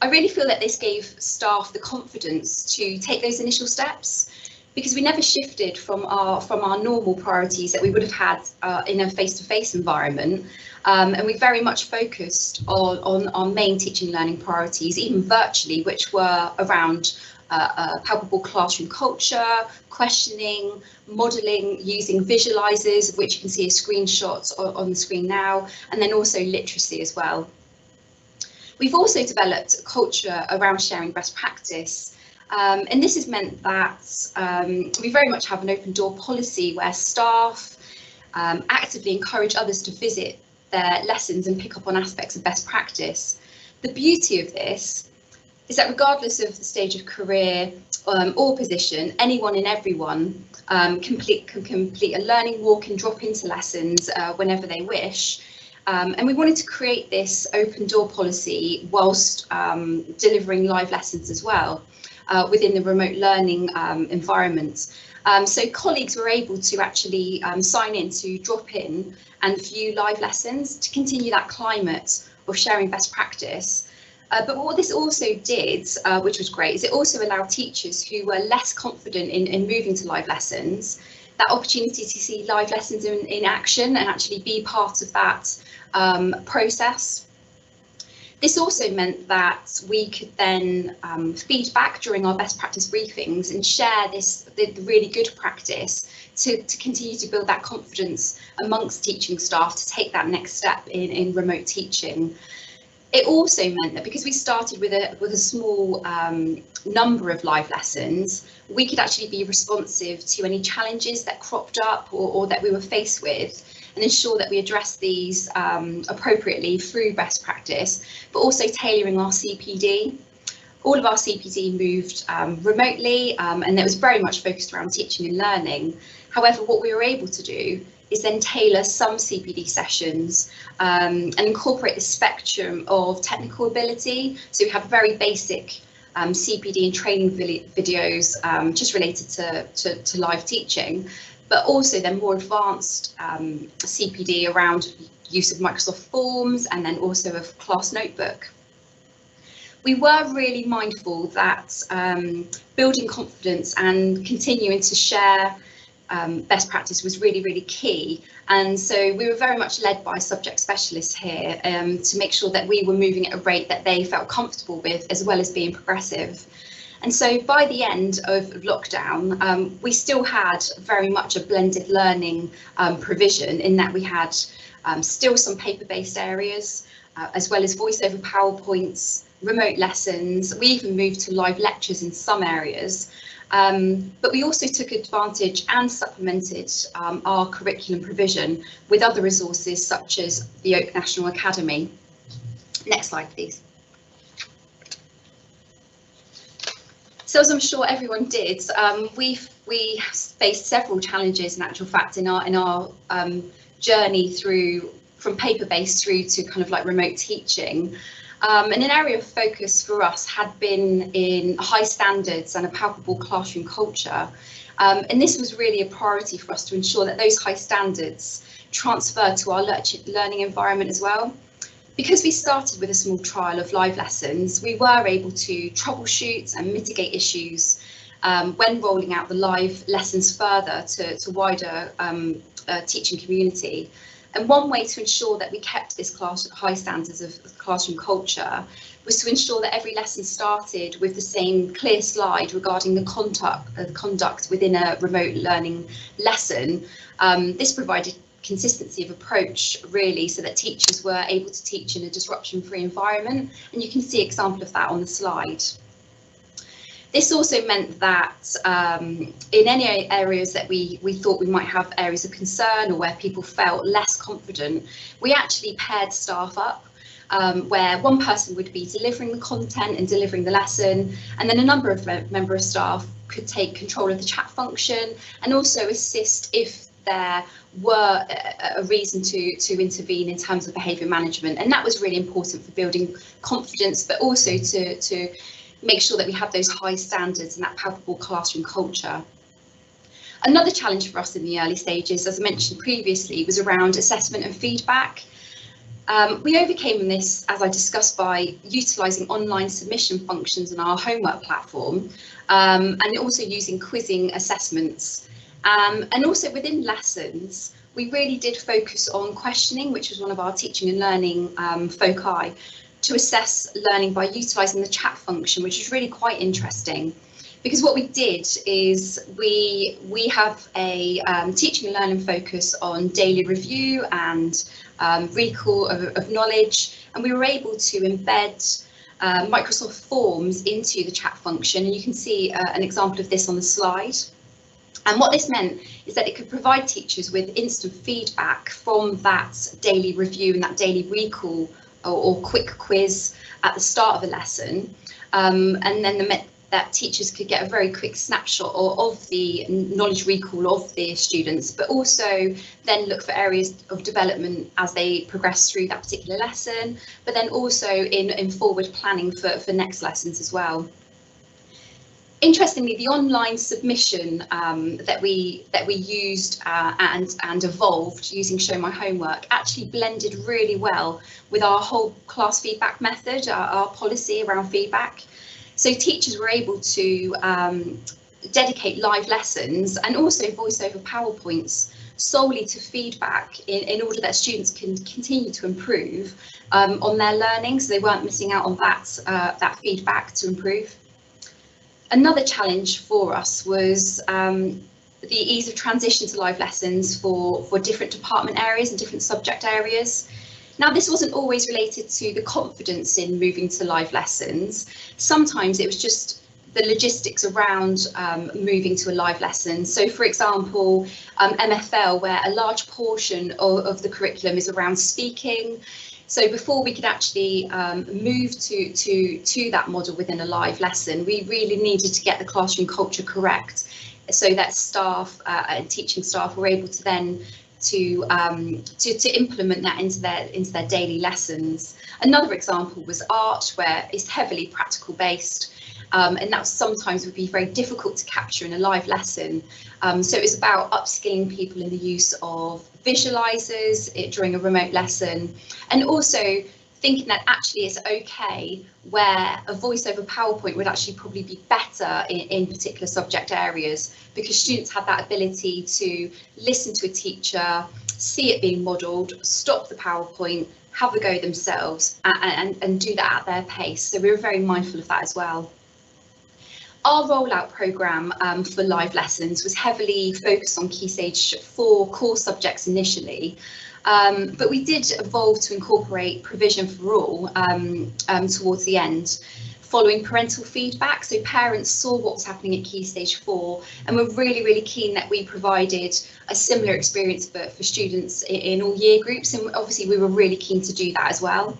I really feel that this gave staff the confidence to take those initial steps, because we never shifted from our normal priorities that we would have had in a face-to-face environment, and we very much focused on our main teaching and learning priorities, even virtually, which were around palpable classroom culture, questioning, modelling using visualisers, of which you can see a screenshot on the screen now, and then also literacy as well. We've also developed a culture around sharing best practice. And this has meant that we very much have an open door policy where staff actively encourage others to visit their lessons and pick up on aspects of best practice. The beauty of this is that regardless of the stage of career or position, anyone and everyone can complete a learning walk and drop into lessons whenever they wish. And we wanted to create this open door policy whilst delivering live lessons as well within the remote learning environment. So colleagues were able to actually sign in to drop in and view live lessons to continue that climate of sharing best practice. But what this also did, which was great, is it also allowed teachers who were less confident in moving to live lessons that opportunity to see live lessons in action and actually be part of that process. This also meant that we could then feed back during our best practice briefings and share the really good practice to continue to build that confidence amongst teaching staff to take that next step in remote teaching. It also meant that because we started with a small number of live lessons, we could actually be responsive to any challenges that cropped up or that we were faced with, and ensure that we address these appropriately through best practice, but also tailoring our CPD. All of our CPD moved remotely, and it was very much focused around teaching and learning. However, what we were able to do is then tailor some CPD sessions and incorporate the spectrum of technical ability. So we have very basic CPD and training videos just related to live teaching, but also then more advanced CPD around use of Microsoft Forms and then also a class notebook. We were really mindful that building confidence and continuing to share best practice was really, really key. And so we were very much led by subject specialists here to make sure that we were moving at a rate that they felt comfortable with, as well as being progressive. And so by the end of lockdown, we still had very much a blended learning provision, in that we had still some paper-based areas, as well as voice over PowerPoints, remote lessons. We even moved to live lectures in some areas. But we also took advantage and supplemented our curriculum provision with other resources such as the Oak National Academy. Next slide, please. So as I'm sure everyone did, we faced several challenges in actual fact in our journey from paper-based through to kind of like remote teaching. And an area of focus for us had been in high standards and a palpable classroom culture. And this was really a priority for us to ensure that those high standards transfer to our learning environment as well. Because we started with a small trial of live lessons, we were able to troubleshoot and mitigate issues when rolling out the live lessons further to wider teaching community. And one way to ensure that we kept this high standards of classroom culture was to ensure that every lesson started with the same clear slide regarding the conduct within a remote learning lesson. This provided consistency of approach, really, so that teachers were able to teach in a disruption-free environment. And you can see an example of that on the slide. This also meant that in any areas that we thought we might have areas of concern or where people felt less confident, we actually paired staff up, where one person would be delivering the content and delivering the lesson, and then a number of member of staff could take control of the chat function and also assist if there were a reason to intervene in terms of behaviour management. And that was really important for building confidence, but also to make sure that we have those high standards and that palpable classroom culture. Another challenge for us in the early stages, as I mentioned previously, was around assessment and feedback. We overcame this, as I discussed, by utilising online submission functions in our homework platform, and also using quizzing assessments. And also within lessons, we really did focus on questioning, which was one of our teaching and learning foci, to assess learning by utilising the chat function, which is really quite interesting. Because what we did is we have a teaching and learning focus on daily review and recall of knowledge, and we were able to embed Microsoft Forms into the chat function, and you can see an example of this on the slide. And what this meant is that it could provide teachers with instant feedback from that daily review and that daily recall or quick quiz at the start of a lesson. And then that teachers could get a very quick snapshot of the knowledge recall of their students, but also then look for areas of development as they progress through that particular lesson, but then also in forward planning for next lessons as well. Interestingly, the online submission that we used and evolved using Show My Homework actually blended really well with our whole class feedback method, our policy around feedback. So teachers were able to dedicate live lessons and also voice over PowerPoints solely to feedback in order that students can continue to improve on their learning, so they weren't missing out on that feedback to improve. Another challenge for us was the ease of transition to live lessons for different department areas and different subject areas. Now, this wasn't always related to the confidence in moving to live lessons. Sometimes it was just the logistics around moving to a live lesson. So, for example, MFL, where a large portion of the curriculum is around speaking. So before we could actually move to that model within a live lesson, we really needed to get the classroom culture correct so that staff and teaching staff were able to then to implement that into their daily lessons. Another example was art, where it's heavily practical based, and that sometimes would be very difficult to capture in a live lesson. So it was about upskilling people in the use of visualizers during a remote lesson, and also thinking that actually it's okay where a voice over PowerPoint would actually probably be better in particular subject areas, because students had that ability to listen to a teacher, see it being modelled, stop the PowerPoint, have a go themselves and do that at their pace. So we were very mindful of that as well. Our rollout programme for live lessons was heavily focused on Key Stage 4 core subjects initially, but we did evolve to incorporate provision for all towards the end, following parental feedback. So parents saw what was happening at Key Stage 4 and were really keen that we provided a similar experience for students in all year groups, and obviously we were really keen to do that as well.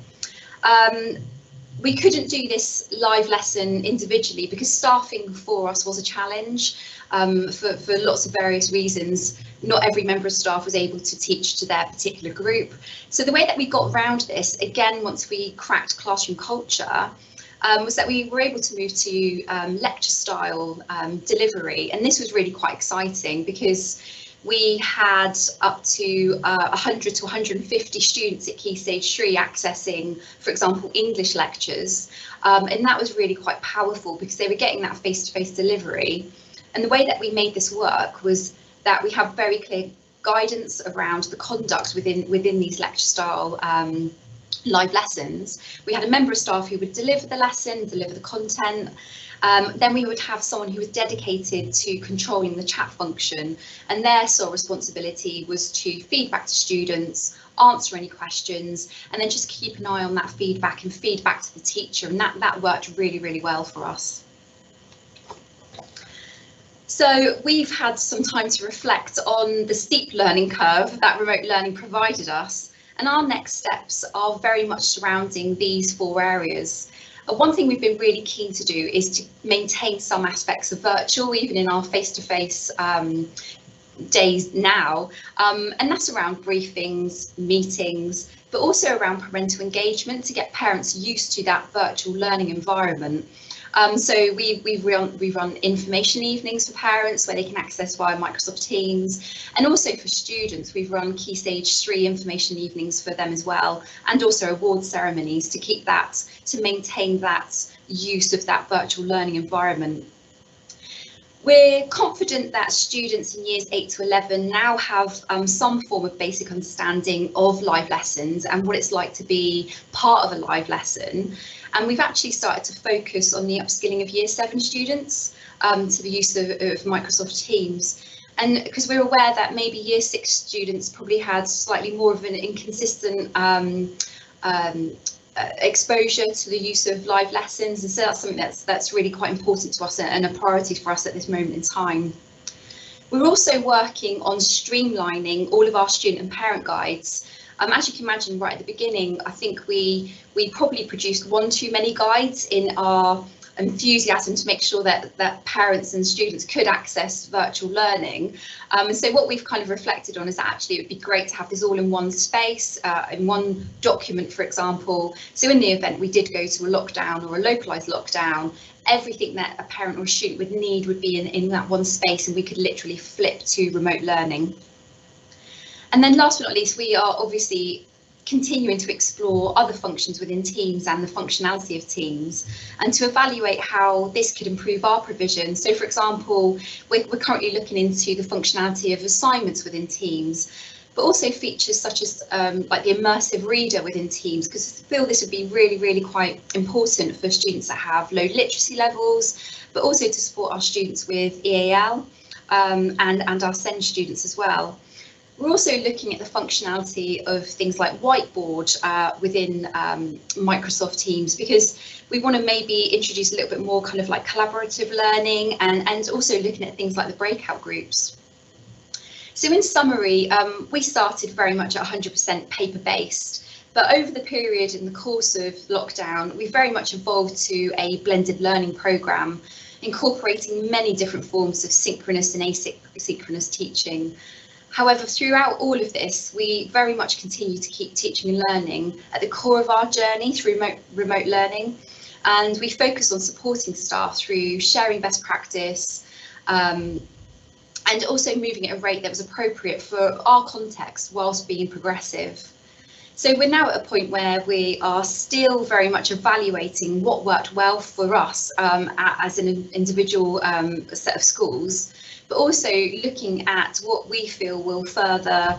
We couldn't do this live lesson individually because staffing for us was a challenge for lots of various reasons. Not every member of staff was able to teach to their particular group. So the way that we got around this, again, once we cracked classroom culture, was that we were able to move to lecture style delivery. And this was really quite exciting because we had up to 100 to 150 students at Key Stage 3 accessing, for example, English lectures. And that was really quite powerful because they were getting that face-to-face delivery. And the way that we made this work was that we have very clear guidance around the conduct within these lecture style live lessons. We had a member of staff who would deliver the lesson, deliver the content. Then we would have someone who was dedicated to controlling the chat function, and their sole responsibility was to feedback to students, answer any questions, and then just keep an eye on that feedback and feedback to the teacher, and that worked really well for us. So we've had some time to reflect on the steep learning curve that remote learning provided us, and our next steps are very much surrounding these 4 areas. One thing we've been really keen to do is to maintain some aspects of virtual, even in our face-to-face days now, and that's around briefings, meetings, but also around parental engagement to get parents used to that virtual learning environment. So we run information evenings for parents where they can access via Microsoft Teams, and also for students we've run Key Stage 3 information evenings for them as well, and also award ceremonies to maintain that use of that virtual learning environment. We're confident that students in years 8 to 11 now have some form of basic understanding of live lessons and what it's like to be part of a live lesson. And we've actually started to focus on the upskilling of year 7 students to the use of Microsoft Teams. And because we're aware that maybe year 6 students probably had slightly more of an inconsistent exposure to the use of live lessons, and so that's something that's really quite important to us and a priority for us at this moment in time. We're also working on streamlining all of our student and parent guides. As you can imagine, right at the beginning, I think we probably produced one too many guides in our enthusiasm to make sure that parents and students could access virtual learning. And so what we've kind of reflected on is that actually it would be great to have this all in one space, in one document, for example. So in the event we did go to a lockdown or a localised lockdown, everything that a parent or a student would need would be in that one space, and we could literally flip to remote learning. And then last but not least, we are obviously continuing to explore other functions within Teams and the functionality of Teams, and to evaluate how this could improve our provision. So, for example, we're currently looking into the functionality of assignments within Teams, but also features such as like the immersive reader within Teams, because I feel this would be really quite important for students that have low literacy levels, but also to support our students with EAL and our SEND students as well. We're also looking at the functionality of things like whiteboard within Microsoft Teams, because we want to maybe introduce a little bit more kind of like collaborative learning, and also looking at things like the breakout groups. So in summary, we started very much at 100% paper-based, but over the period in the course of lockdown, we very much evolved to a blended learning programme, incorporating many different forms of synchronous and asynchronous teaching. However, throughout all of this, we very much continue to keep teaching and learning at the core of our journey through remote learning. And we focus on supporting staff through sharing best practice, and also moving at a rate that was appropriate for our context whilst being progressive. So we're now at a point where we are still very much evaluating what worked well for us as an individual set of schools, but also looking at what we feel will further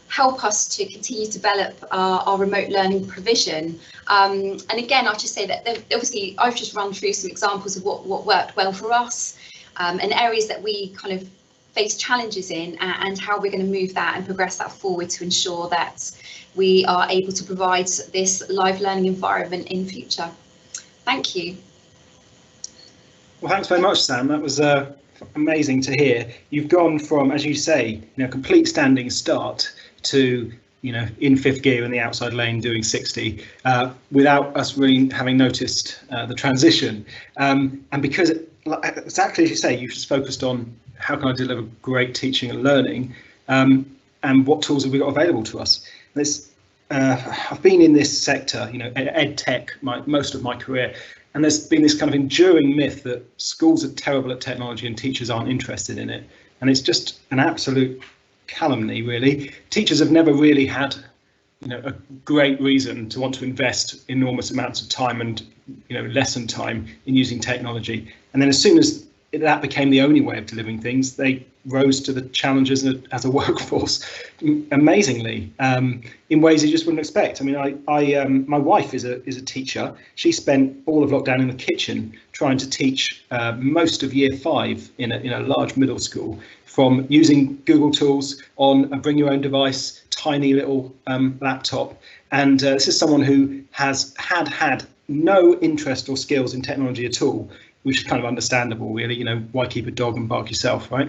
help us to continue to develop our remote learning provision. And again, I'll just say that obviously I've just run through some examples of what worked well for us, and areas that we kind of face challenges in, and how we're going to move that and progress that forward to ensure that we are able to provide this live learning environment in future. Thank you. Well, thanks very much, Sam. That was amazing to hear. You've gone from, as you say, complete standing start to, in fifth gear in the outside lane doing 60 without us really having noticed the transition. And because, exactly as you say, you've just focused on how can I deliver great teaching and learning, and what tools have we got available to us. I've been in this sector, ed tech, most of my career, and there's been this kind of enduring myth that schools are terrible at technology and teachers aren't interested in it. And it's just an absolute calumny, really. Teachers have never really had, a great reason to want to invest enormous amounts of time and, lesson time in using technology. And then as soon as that became the only way of delivering things, they rose to the challenges as a workforce amazingly, in ways you just wouldn't expect. I mean, my wife is a teacher. She spent all of lockdown in the kitchen trying to teach most of year 5 in a large middle school, from using Google tools on a bring your own device, tiny little laptop. And this is someone who has had no interest or skills in technology at all, which is kind of understandable, really. Why keep a dog and bark yourself, right?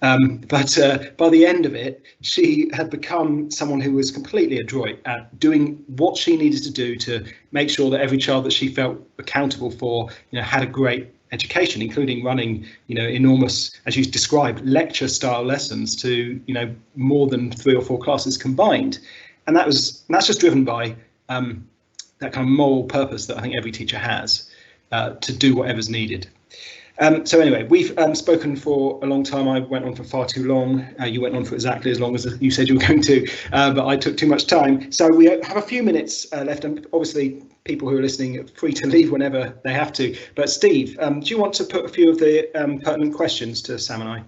But by the end of it, she had become someone who was completely adroit at doing what she needed to do to make sure that every child that she felt accountable for, had a great education, including running, enormous, as you described, lecture-style lessons to, more than 3 or 4 classes combined. And that's just driven by that kind of moral purpose that I think every teacher has. To do whatever's needed. So anyway, we've spoken for a long time. I went on for far too long. You went on for exactly as long as you said you were going to, but I took too much time. So we have a few minutes left, and obviously people who are listening are free to leave whenever they have to. But Steve, do you want to put a few of the pertinent questions to Sam and I?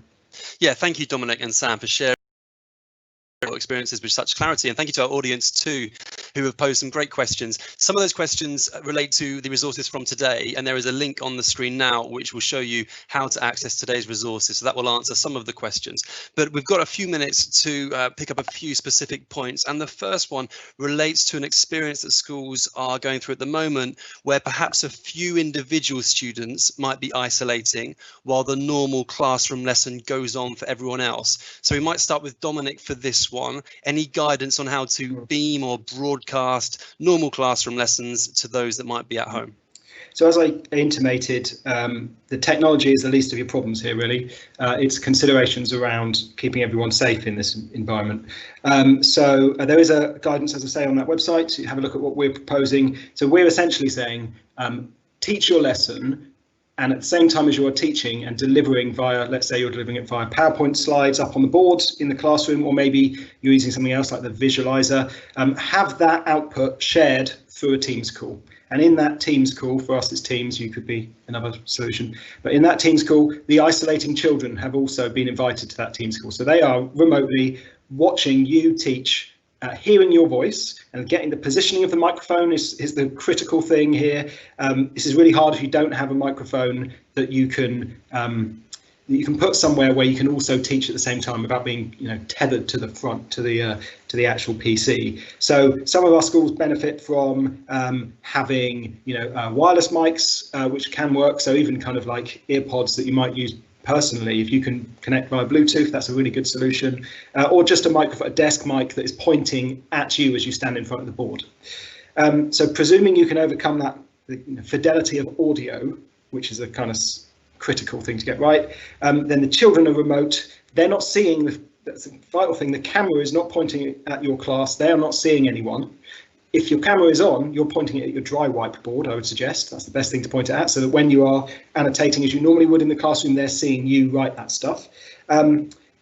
Yeah, thank you, Dominic and Sam, for sharing experiences with such clarity, and thank you to our audience too, who have posed some great questions. Some of those questions relate to the resources from today, and there is a link on the screen now which will show you how to access today's resources, so that will answer some of the questions. But we've got a few minutes to pick up a few specific points, and the first one relates to an experience that schools are going through at the moment, where perhaps a few individual students might be isolating while the normal classroom lesson goes on for everyone else. So we might start with Dominic for this one. Any guidance on how to beam or broadcast normal classroom lessons to those that might be at home? So as I intimated, the technology is the least of your problems here, really. It's considerations around keeping everyone safe in this environment. So there is a guidance, as I say, on that website. So you have a look at what we're proposing. So we're essentially saying, teach your lesson, and at the same time as you're teaching and delivering via, let's say you're delivering it via PowerPoint slides up on the board in the classroom, or maybe you're using something else like the visualizer, have that output shared through a Teams call. And in that Teams call, for us as Teams, you could be another solution, but in that Teams call, the isolating children have also been invited to that Teams call. So they are remotely watching you teach, hearing your voice, and getting the positioning of the microphone is the critical thing here. This is really hard if you don't have a microphone that you can put somewhere where you can also teach at the same time without being, tethered to the front, to the actual PC. So some of our schools benefit from having, wireless mics, which can work. So even kind of like earpods that you might use personally, if you can connect via Bluetooth, that's a really good solution, or just a microphone, a desk mic that is pointing at you as you stand in front of the board. So presuming you can overcome that fidelity of audio, which is a kind of critical thing to get right, then the children are remote. They're not seeing that's the vital thing. The camera is not pointing at your class. They are not seeing anyone. If your camera is on, you're pointing it at your dry whiteboard, I would suggest. That's the best thing to point it at, so that when you are annotating as you normally would in the classroom, they're seeing you write that stuff.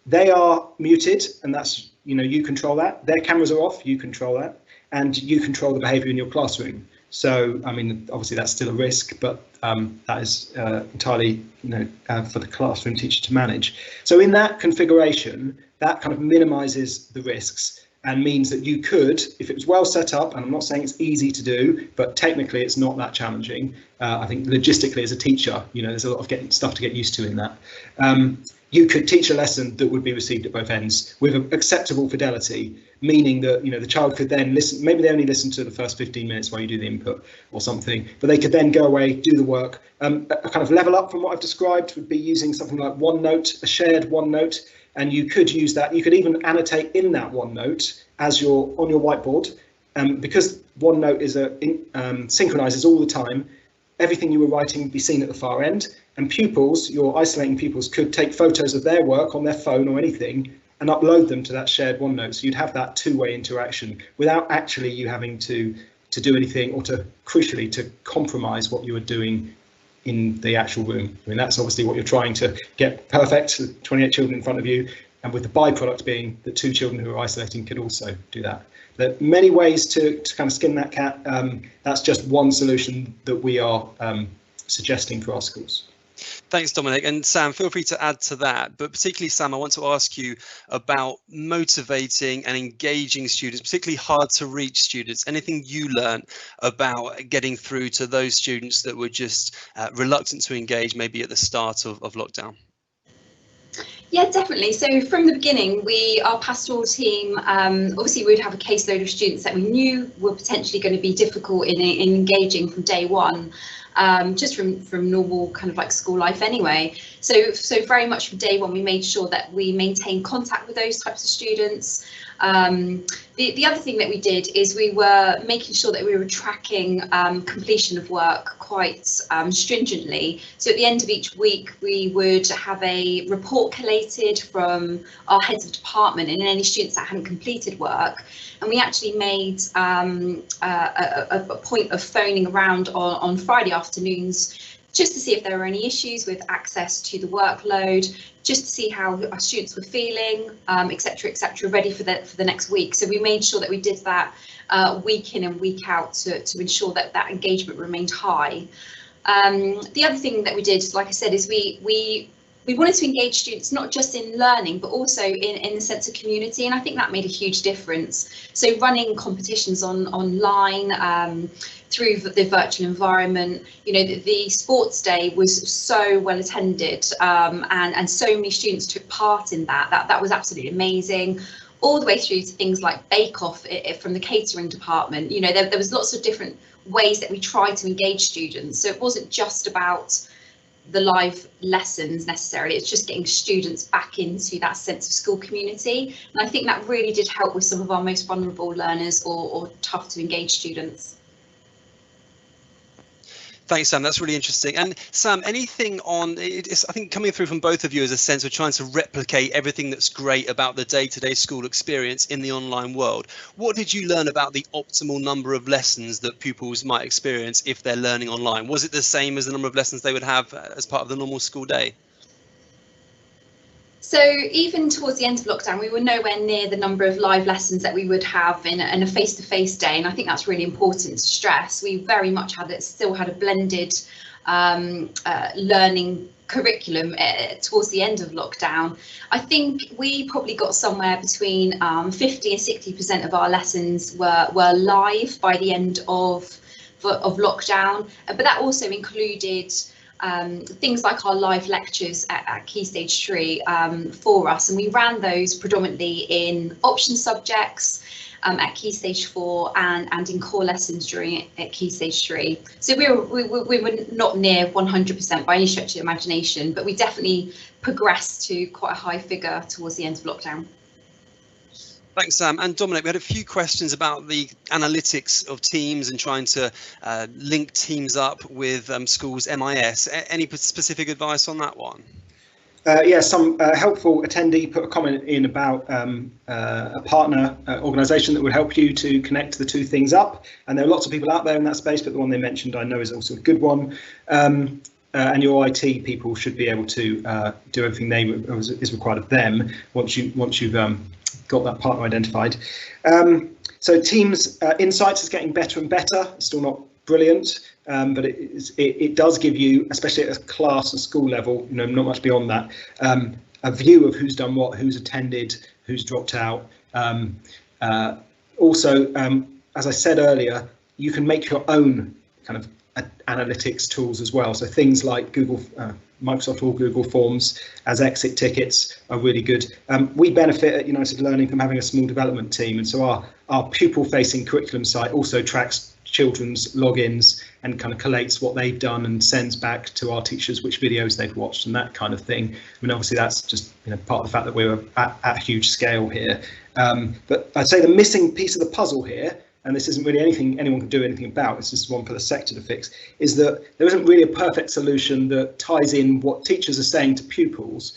They are muted, and that's, you control that. Their cameras are off, you control that, and you control the behaviour in your classroom. So, I mean, obviously that's still a risk, but that is entirely, for the classroom teacher to manage. So in that configuration, that kind of minimises the risks, and means that you could, if it was well set up, and I'm not saying it's easy to do, but technically it's not that challenging. I think logistically as a teacher, there's a lot of stuff to get used to in that. You could teach a lesson that would be received at both ends with acceptable fidelity, meaning that the child could then listen. Maybe they only listen to the first 15 minutes while you do the input or something, but they could then go away, do the work. A kind of level up from what I've described would be using something like OneNote, a shared OneNote. And you could use that. You could even annotate in that OneNote as you're on your whiteboard, because OneNote is synchronizes all the time. Everything you were writing would be seen at the far end, and pupils, your isolating pupils, could take photos of their work on their phone or anything and upload them to that shared OneNote. So you'd have that two-way interaction without actually you having to do anything, or crucially to compromise what you were doing in the actual room. I mean, that's obviously what you're trying to get perfect, 28 children in front of you, and with the byproduct being that 2 children who are isolating could also do that. There are many ways to kind of skin that cat. That's just one solution that we are suggesting for our schools. Thanks, Dominic. And Sam, feel free to add to that. But particularly, Sam, I want to ask you about motivating and engaging students, particularly hard to reach students. Anything you learned about getting through to those students that were just reluctant to engage, maybe at the start of lockdown? Yeah, definitely. So from the beginning, our pastoral team, obviously we'd have a caseload of students that we knew were potentially going to be difficult in engaging from day one. Just from normal kind of like school life anyway. So very much from day one, we made sure that we maintained contact with those types of students. The other thing that we did is we were making sure that we were tracking completion of work quite stringently. So at the end of each week, we would have a report collated from our heads of department and any students that hadn't completed work. And we actually made a point of phoning around on Friday afternoons just to see if there were any issues with access to the workload, just to see how our students were feeling, etc., ready for the next week. So we made sure that we did that week in and week out to ensure that that engagement remained high. The other thing that we did, like I said, is we wanted to engage students not just in learning, but also in the sense of community, and I think that made a huge difference. So running competitions online through the virtual environment, the sports day was so well attended, and so many students took part in that. That was absolutely amazing. All the way through to things like Bake Off from the catering department. There was lots of different ways that we tried to engage students. So it wasn't just about the live lessons necessarily, it's just getting students back into that sense of school community. And I think that really did help with some of our most vulnerable learners or tough to engage students. Thanks, Sam. That's really interesting. And Sam, anything on, it's, I think coming through from both of you is a sense of trying to replicate everything that's great about the day-to-day school experience in the online world. What did you learn about the optimal number of lessons that pupils might experience if they're learning online? Was it the same as the number of lessons they would have as part of the normal school day? So even towards the end of lockdown, we were nowhere near the number of live lessons that we would have in a face-to-face day, and I think that's really important to stress. We very much still had a blended learning curriculum towards the end of lockdown. I think we probably got somewhere between 50 and 60% of our lessons were live by the end of lockdown, but that also included things like our live lectures at Key Stage 3 for us, and we ran those predominantly in option subjects at Key Stage 4 and in core lessons during at Key Stage 3. So we were not near 100% by any stretch of the imagination, but we definitely progressed to quite a high figure towards the end of lockdown. Thanks, Sam. And Dominic, we had a few questions about the analytics of Teams and trying to link Teams up with schools' MIS. Any specific advice on that one? Yeah, some helpful attendee put a comment in about a partner organisation that would help you to connect the two things up. And there are lots of people out there in that space, but the one they mentioned I know is also a good one. And your IT people should be able to do everything is required of them once you've got that partner identified. So Teams Insights is getting better and better. It's still not brilliant, but it does give you, especially at a class and school level, not much beyond that, a view of who's done what, who's attended, who's dropped out. Also, as I said earlier, you can make your own kind of analytics tools as well. So things like Microsoft or Google Forms as exit tickets are really good. We benefit at United Learning from having a small development team, and so our pupil-facing curriculum site also tracks children's logins and kind of collates what they've done and sends back to our teachers which videos they've watched and that kind of thing. I mean, obviously that's just part of the fact that we're at a huge scale here. But I'd say the missing piece of the puzzle here, and this isn't really anything anyone can do anything about, it's just one for the sector to fix, is that there isn't really a perfect solution that ties in what teachers are saying to pupils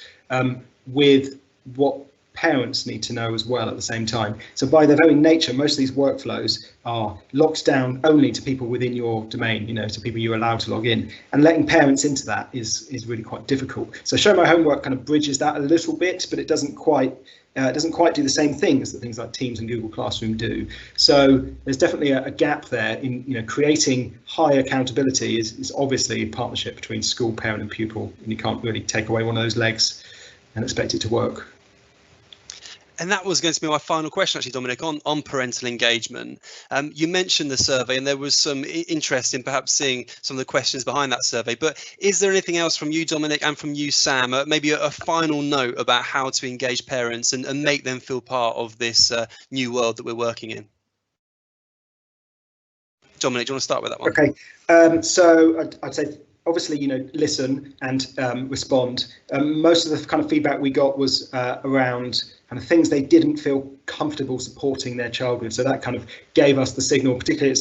with what parents need to know as well at the same time. So by their very nature, most of these workflows are locked down only to people within your domain, to people you're allowed to log in, and letting parents into that is really quite difficult. So Show My Homework kind of bridges that a little bit, but it doesn't quite do the same things that things like Teams and Google Classroom do. So there's definitely a gap there in creating high accountability is obviously a partnership between school, parent and pupil, and you can't really take away one of those legs and expect it to work. And that was going to be my final question, actually, Dominic, on parental engagement. You mentioned the survey, and there was some interest in perhaps seeing some of the questions behind that survey. But is there anything else from you, Dominic, and from you, Sam, maybe a final note about how to engage parents and make them feel part of this new world that we're working in? Dominic, do you want to start with that one? Okay, so I'd say, obviously, listen and respond. Most of the kind of feedback we got was around kind of things they didn't feel comfortable supporting their child with. So that kind of gave us the signal, particularly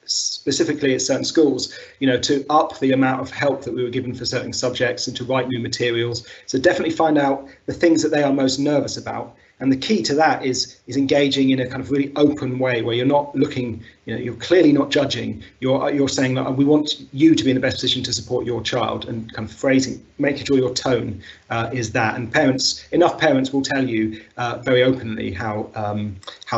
specifically at certain schools, to up the amount of help that we were given for certain subjects and to write new materials. So definitely find out the things that they are most nervous about. And the key to that is engaging in a kind of really open way where you're not looking, you're clearly not judging. You're saying that we want you to be in the best position to support your child, and kind of phrasing, making sure your tone is that. And enough parents will tell you very openly how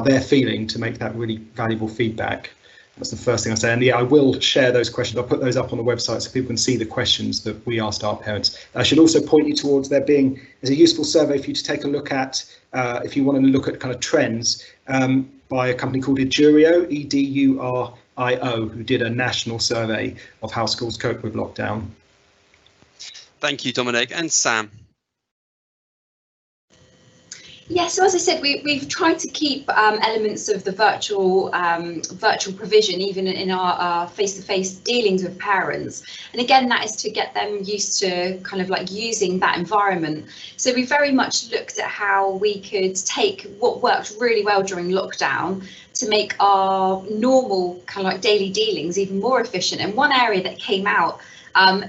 they're feeling to make that really valuable feedback. That's the first thing I say. And yeah, I will share those questions. I'll put those up on the website so people can see the questions that we asked our parents. I should also point you towards there's a useful survey for you to take a look at if you want to look at kind of trends by a company called Edurio, EDURIO, who did a national survey of how schools cope with lockdown. Thank you, Dominic. And Sam? Yeah, so as I said, we've tried to keep elements of the virtual provision even in our face-to-face dealings with parents. And again, that is to get them used to kind of like using that environment. So we very much looked at how we could take what worked really well during lockdown to make our normal kind of like daily dealings even more efficient. And one area that came out,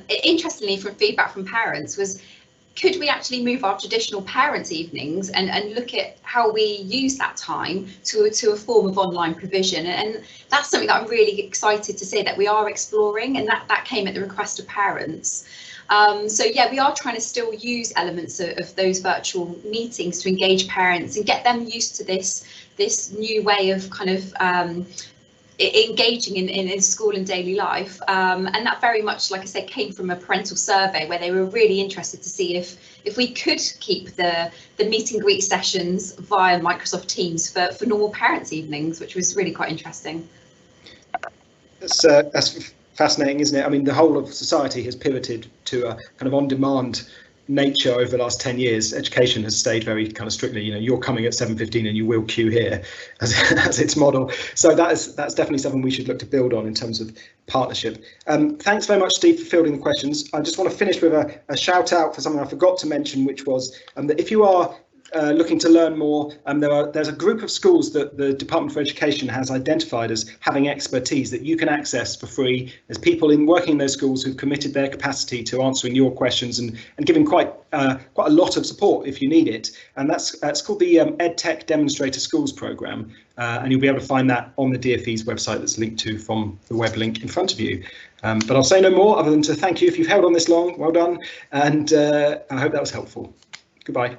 interestingly, from feedback from parents was, could we actually move our traditional parents' evenings and look at how we use that time to a form of online provision? And that's something that I'm really excited to say that we are exploring, and that came at the request of parents. So yeah, we are trying to still use elements of those virtual meetings to engage parents and get them used to this new way of kind of engaging in school and daily life, and that very much, like I said, came from a parental survey where they were really interested to see if we could keep the meet and greet sessions via Microsoft Teams for normal parents' evenings, which was really quite interesting. That's fascinating, isn't it? I mean, the whole of society has pivoted to a kind of on-demand nature over the last 10 years. Education has stayed very kind of strictly, you know, you're coming at 7:15 and you will queue here as its model. So that's definitely something we should look to build on in terms of partnership. Thanks very much, Steve, for fielding the questions. I just want to finish with a shout out for something I forgot to mention, which was that if you are looking to learn more, there's a group of schools that the Department for Education has identified as having expertise that you can access for free. There's people working in those schools who've committed their capacity to answering your questions and giving quite a lot of support if you need it. And that's called the EdTech Demonstrator Schools Programme, and you'll be able to find that on the DfE's website that's linked to from the web link in front of you. But I'll say no more other than to thank you if you've held on this long. Well done, and I hope that was helpful. Goodbye.